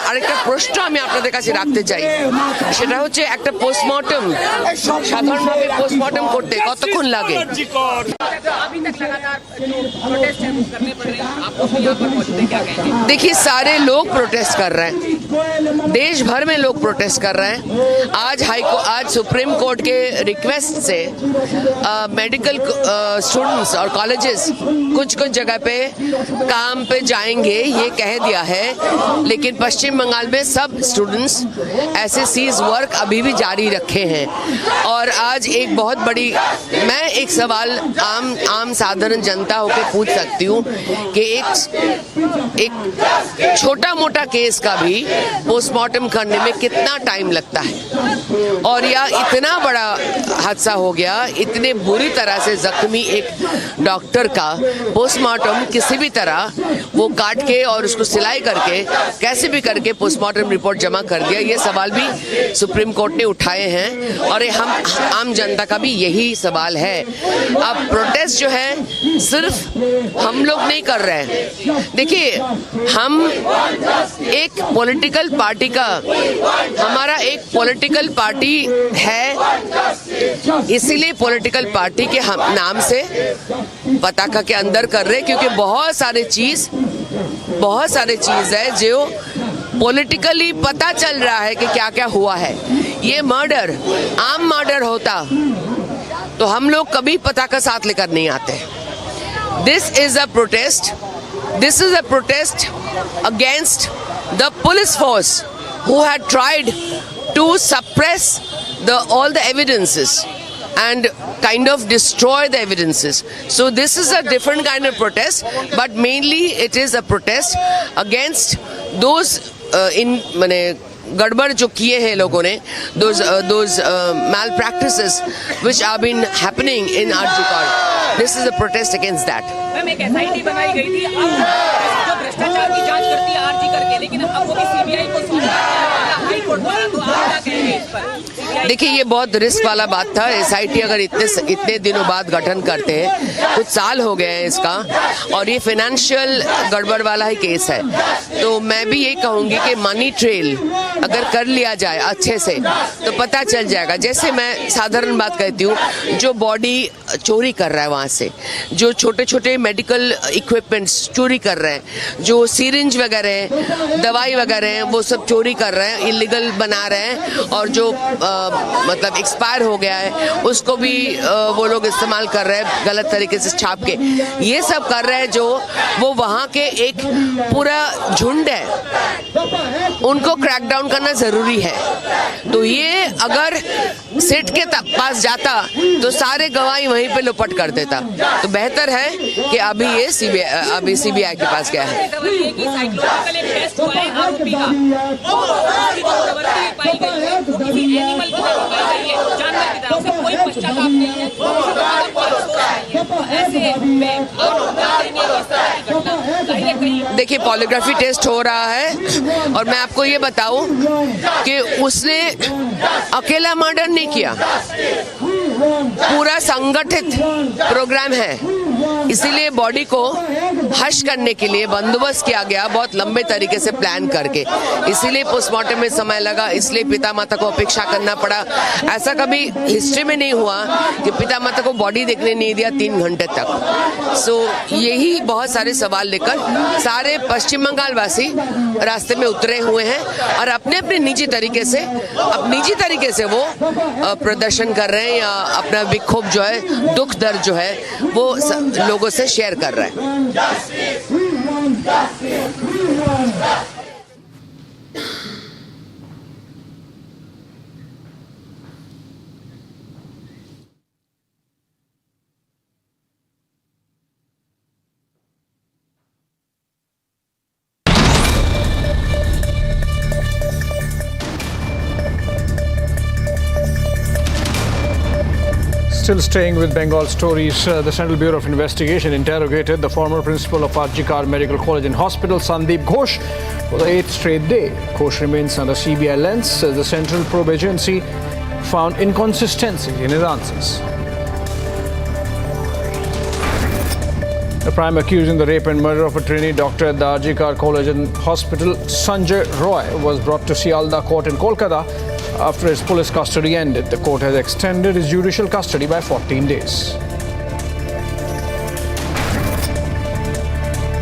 I: আরেকটা প্রশ্ন আমি আপনাদের কাছে রাখতে চাই, সেটা হচ্ছে একটা পোস্টমর্টম, সাধারণভাবে পোস্টমর্টম করতে কতক্ষণ লাগে? देखिए, सारे लोग प्रोटेस्ट कर रहे हैं, देश भर में लोग प्रोटेस्ट कर रहे हैं। आज सुप्रीम कोर्ट के रिक्वेस्ट से मेडिकल स्टूडेंट्स और कॉलेजेस कुछ जगह पे काम पे जाएंगे, ये कह दिया है। लेकिन पश्चिम बंगाल में सब स्टूडेंट्स ऐसे सीज वर्क अभी भी जारी रखे हैं। और आज एक बहुत बड़ी, मैं एक सवाल आम साधारण जनता होकर पूछ सकती हूँ कि एक छोटा मोटा केस का भी पोस्टमार्टम करने में कितना टाइम लगता है, और या इतना बड़ा हादसा हो गया, इतने बुरी तरह से जख्मी एक डॉक्टर का पोस्टमार्टम किसी भी तरह वो काट के और उसको सिलाई करके कैसे भी करके पोस्टमार्टम रिपोर्ट जमा कर दिया। ये सवाल भी सुप्रीम कोर्ट ने उठाए हैं और हम आम जनता का भी यही सवाल है। अब प्रोटेस्ट जो है सिर्फ हम लोग नहीं कर रहे हैं। देखिए, हम एक पॉलिटिकल पार्टी का, हमारा एक पॉलिटिकल पार्टी है, इसीलिए पॉलिटिकल पार्टी के हम नाम से पताका के अंदर कर रहे हैं, क्योंकि बहुत सारे चीज बहुत सारे चीज़ है जो पॉलिटिकली पता चल रहा है कि क्या क्या हुआ है। ये मर्डर आम मर्डर होता तो हम लोग कभी पताका साथ लेकर नहीं आते। This is a protest against the police force who had tried to suppress all the evidences and kind of destroy the evidences. So this is a different kind of protest, but mainly it is a protest against those गड़बड़ जो किए हैं लोगों ने, those malpractices which have been happening in Jharkhand. This is a protest against that.
K: Ma'am एक SIT बनाई गई थी, अब जो भ्रष्टाचार की जांच करती है आरजी करके, लेकिन अब वो भी CBI को सौंप दिया है हाई कोर्ट द्वारा, तो आप क्या कहेंगे इस पर?
I: देखिए ये बहुत रिस्क वाला बात था। SIT अगर इतने दिनों बाद गठन करते हैं, कुछ साल हो गए हैं इसका, और ये फाइनेंशियल गड़बड़ वाला ही केस है, तो मैं भी ये कहूँगी कि मनी ट्रेल अगर कर लिया जाए अच्छे से तो पता चल जाएगा। जैसे मैं साधारण बात कहती हूँ, जो बॉडी चोरी कर रहा है वहाँ से, जो छोटे छोटे मेडिकल इक्विपमेंट्स चोरी कर रहे हैं, जो सीरिंज वगैरह हैं, दवाई वगैरह हैं, वो सब चोरी कर रहे हैं, इलीगल बना रहे हैं, और जो मतलब एक्सपायर हो गया है उसको भी वो लोग इस्तेमाल कर रहे हैं गलत तरीके से छाप के। ये सब कर रहे हैं जो वो वहाँ के एक पूरा झुंड है, उनको क्रैकडाउन करना जरूरी है। तो ये अगर सिट के पास जाता तो सारे गवाही वहीं पे लुपट कर देता। तो बेहतर है कि अभी ये CBI के पास गया है। देखिए पॉलीग्राफी टेस्ट हो रहा है, और मैं आपको ये बताऊं कि उसने अकेला मर्डर नहीं किया, पूरा संगठित प्रोग्राम है। इसीलिए बॉडी को हश करने के लिए बंदोबस्त किया गया बहुत लंबे तरीके से प्लान करके। इसीलिए पोस्टमार्टम में समय लगा, इसलिए पिता माता को अपेक्षा करना पड़ा। ऐसा कभी हिस्ट्री में नहीं हुआ कि पिता माता को बॉडी देखने नहीं दिया 3 घंटे तक। सो यही बहुत सारे सवाल लेकर सारे पश्चिम बंगाल वासी रास्ते में उतरे हुए हैं, और अपने अपने निजी तरीके से वो प्रदर्शन कर रहे हैं, या अपना विक्षोभ जो है, दुख दर्द जो है, वो लोगों से शेयर कर रहे हैं।
M: Still staying with Bengal stories, the Central Bureau of Investigation interrogated the former principal of Arjikar Medical College and Hospital, Sandeep Ghosh, for the 8th straight day. Ghosh remains under CBI lens as the Central Probe Agency found inconsistencies in his answers. The prime accused in the rape and murder of a trainee doctor at the Arjikar College and Hospital, Sanjay Roy, was brought to Sialda Court in Kolkata after his police custody ended. The court has extended his judicial custody by 14 days.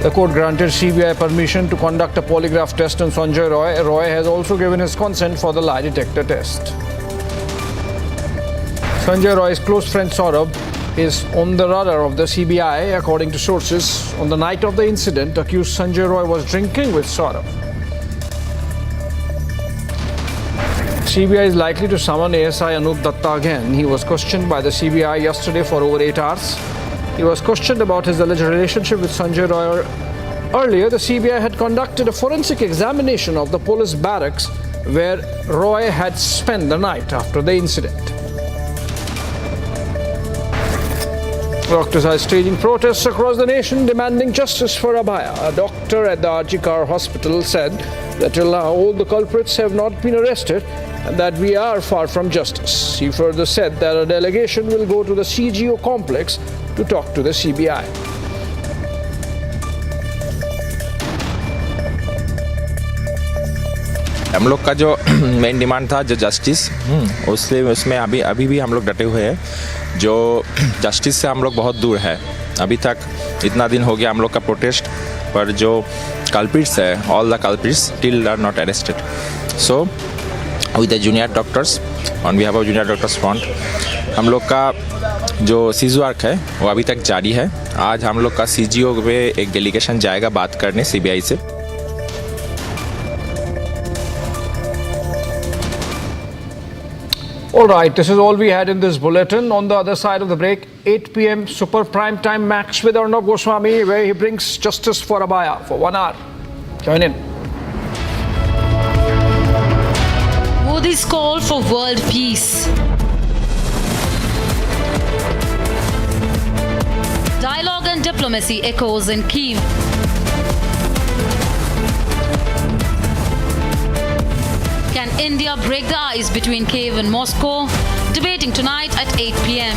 M: The court granted CBI permission to conduct a polygraph test on Sanjay Roy. Roy has also given his consent for the lie detector test. Sanjay Roy's close friend Saurabh is on the radar of the CBI. According to sources, on the night of the incident, accused Sanjay Roy was drinking with Saurabh. CBI is likely to summon ASI them.The again. He was questioned by the CBI yesterday for over 8 hours. He was questioned about his alleged relationship with Sanjay Roy. Earlier, the CBI had conducted a forensic examination of the police barracks where Roy had spent the night after the incident. Doctors are staging protests across the nation demanding justice for Abaya. A doctor at the Arjikar hospital said that till now all the culprits have not been arrested and that we are far from justice. He further said that a delegation will go to the CGO complex to talk to the CBI.
P: हम लोग का जो main demand था जो justice, उसमें अभी भी हम लोग डटे हुए हैं। जो जस्टिस से हम लोग बहुत दूर है। अभी तक इतना दिन हो गया हम लोग का प्रोटेस्ट, पर जो culprits है, all the culprits still are not arrested. So with the junior doctors, on behalf of junior doctors front, हम लोग का जो सीज वर्क है वो अभी तक जारी है. आज हम लोग का CGO पे एक डेलीगेशन जाएगा बात करने CBI से.
M: All right, this is all we had in this bulletin. On the other side of the break, 8 p.m. super prime time match with Arnab Goswami, where he brings justice for Abaya for 1 hour. Join in.
U: Modi's call for world peace. Dialogue and diplomacy echoes in Kyiv. Can India break the ice between Kyiv and Moscow? Debating tonight at 8 p.m.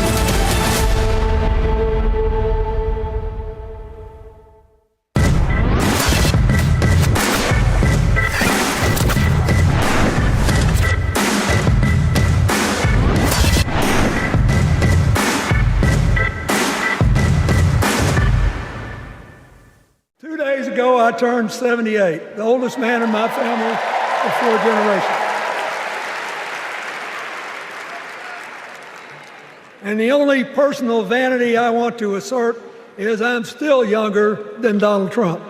L: I turned 78, the oldest man in my family of 4 generations. And the only personal vanity I want to assert is I'm still younger than Donald Trump.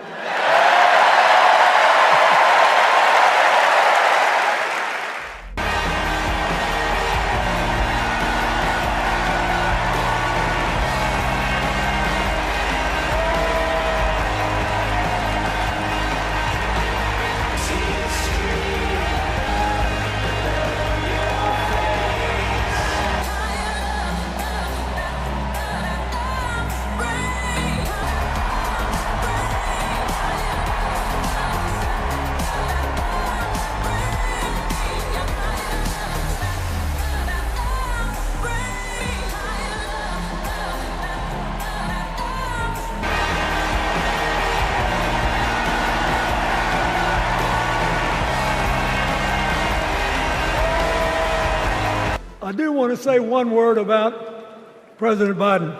L: I do want to say one word about President Biden.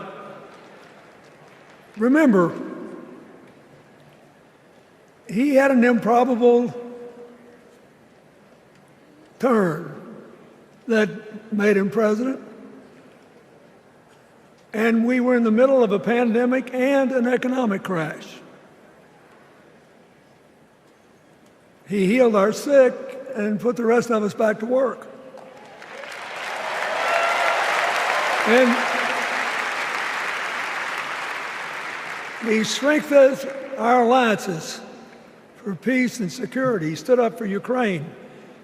L: Remember, he had an improbable turn that made him president. And we were in the middle of a pandemic and an economic crash. He healed our sick and put the rest of us back to work. And he strengthened our alliances for peace and security. He stood up for Ukraine.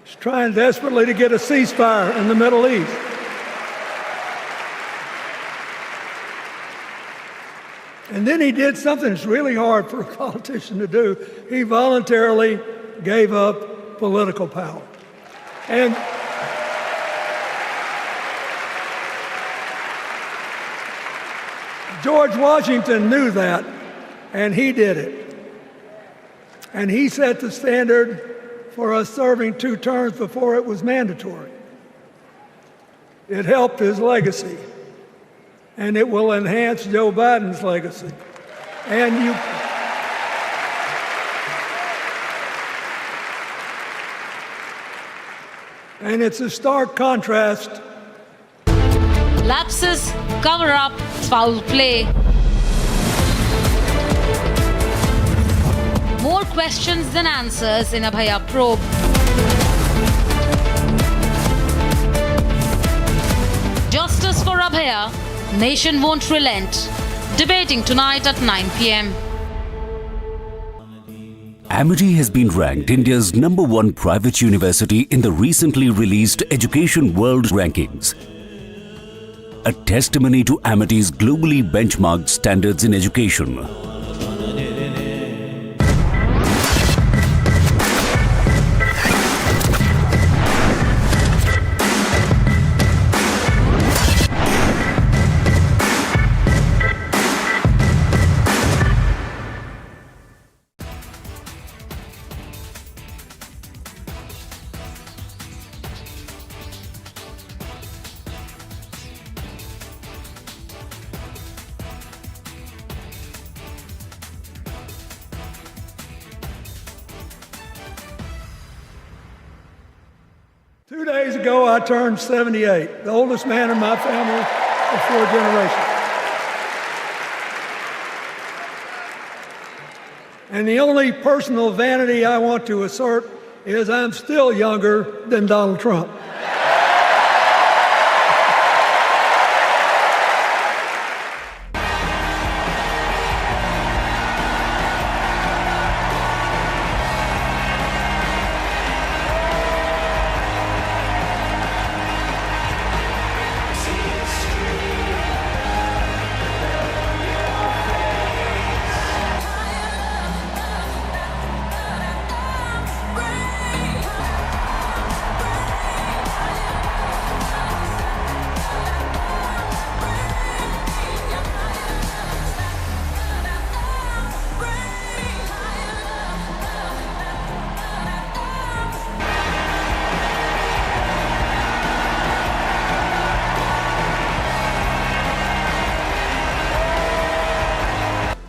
L: He's trying desperately to get a ceasefire in the Middle East. And then he did something that's really hard for a politician to do. He voluntarily gave up political power. And George Washington knew that, and he did it. And he set the standard for us serving 2 terms before it was mandatory. It helped his legacy, and it will enhance Joe Biden's legacy. And it's a stark contrast.
U: Lapses, cover-up, foul play. More questions than answers in Abhaya probe. Justice for Abhaya, nation won't relent. Debating tonight at 9 p.m.
B: Amity has been ranked India's #1 private university in the recently released Education World Rankings. A testimony to Amity's globally benchmarked standards in education.
L: 2 days ago, I turned 78, the oldest man in my family of 4 generations. And the only personal vanity I want to assert is I'm still younger than Donald Trump.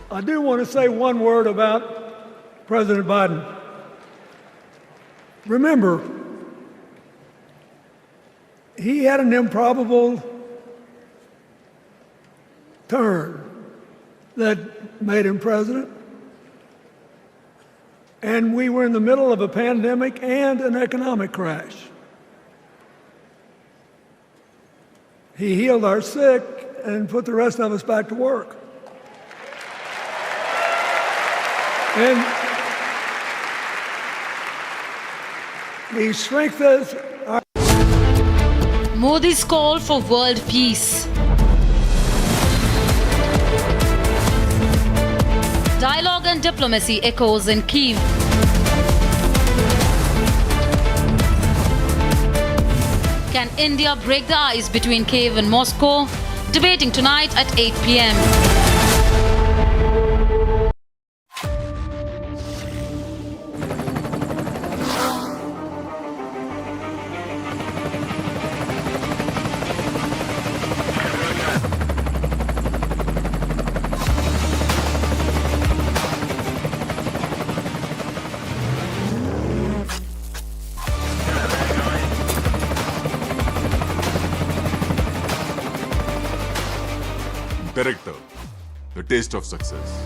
L: I do want to say one word about President Biden. Remember, he had an improbable turn that made him president. And we were in the middle of a pandemic and an economic crash. He healed our sick and put the rest of us back to work. And he strengthens our...
U: Modi's call for world peace. Dialogue and diplomacy echoes in Kyiv. Can India break the ice between Kyiv and Moscow? Debating tonight at 8 p.m.
W: Director, the taste of success.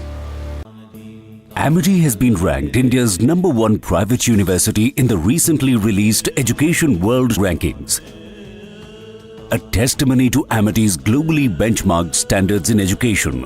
B: Amity has been ranked India's #1 private university in the recently released Education World Rankings. A testimony to Amity's globally benchmarked standards in education.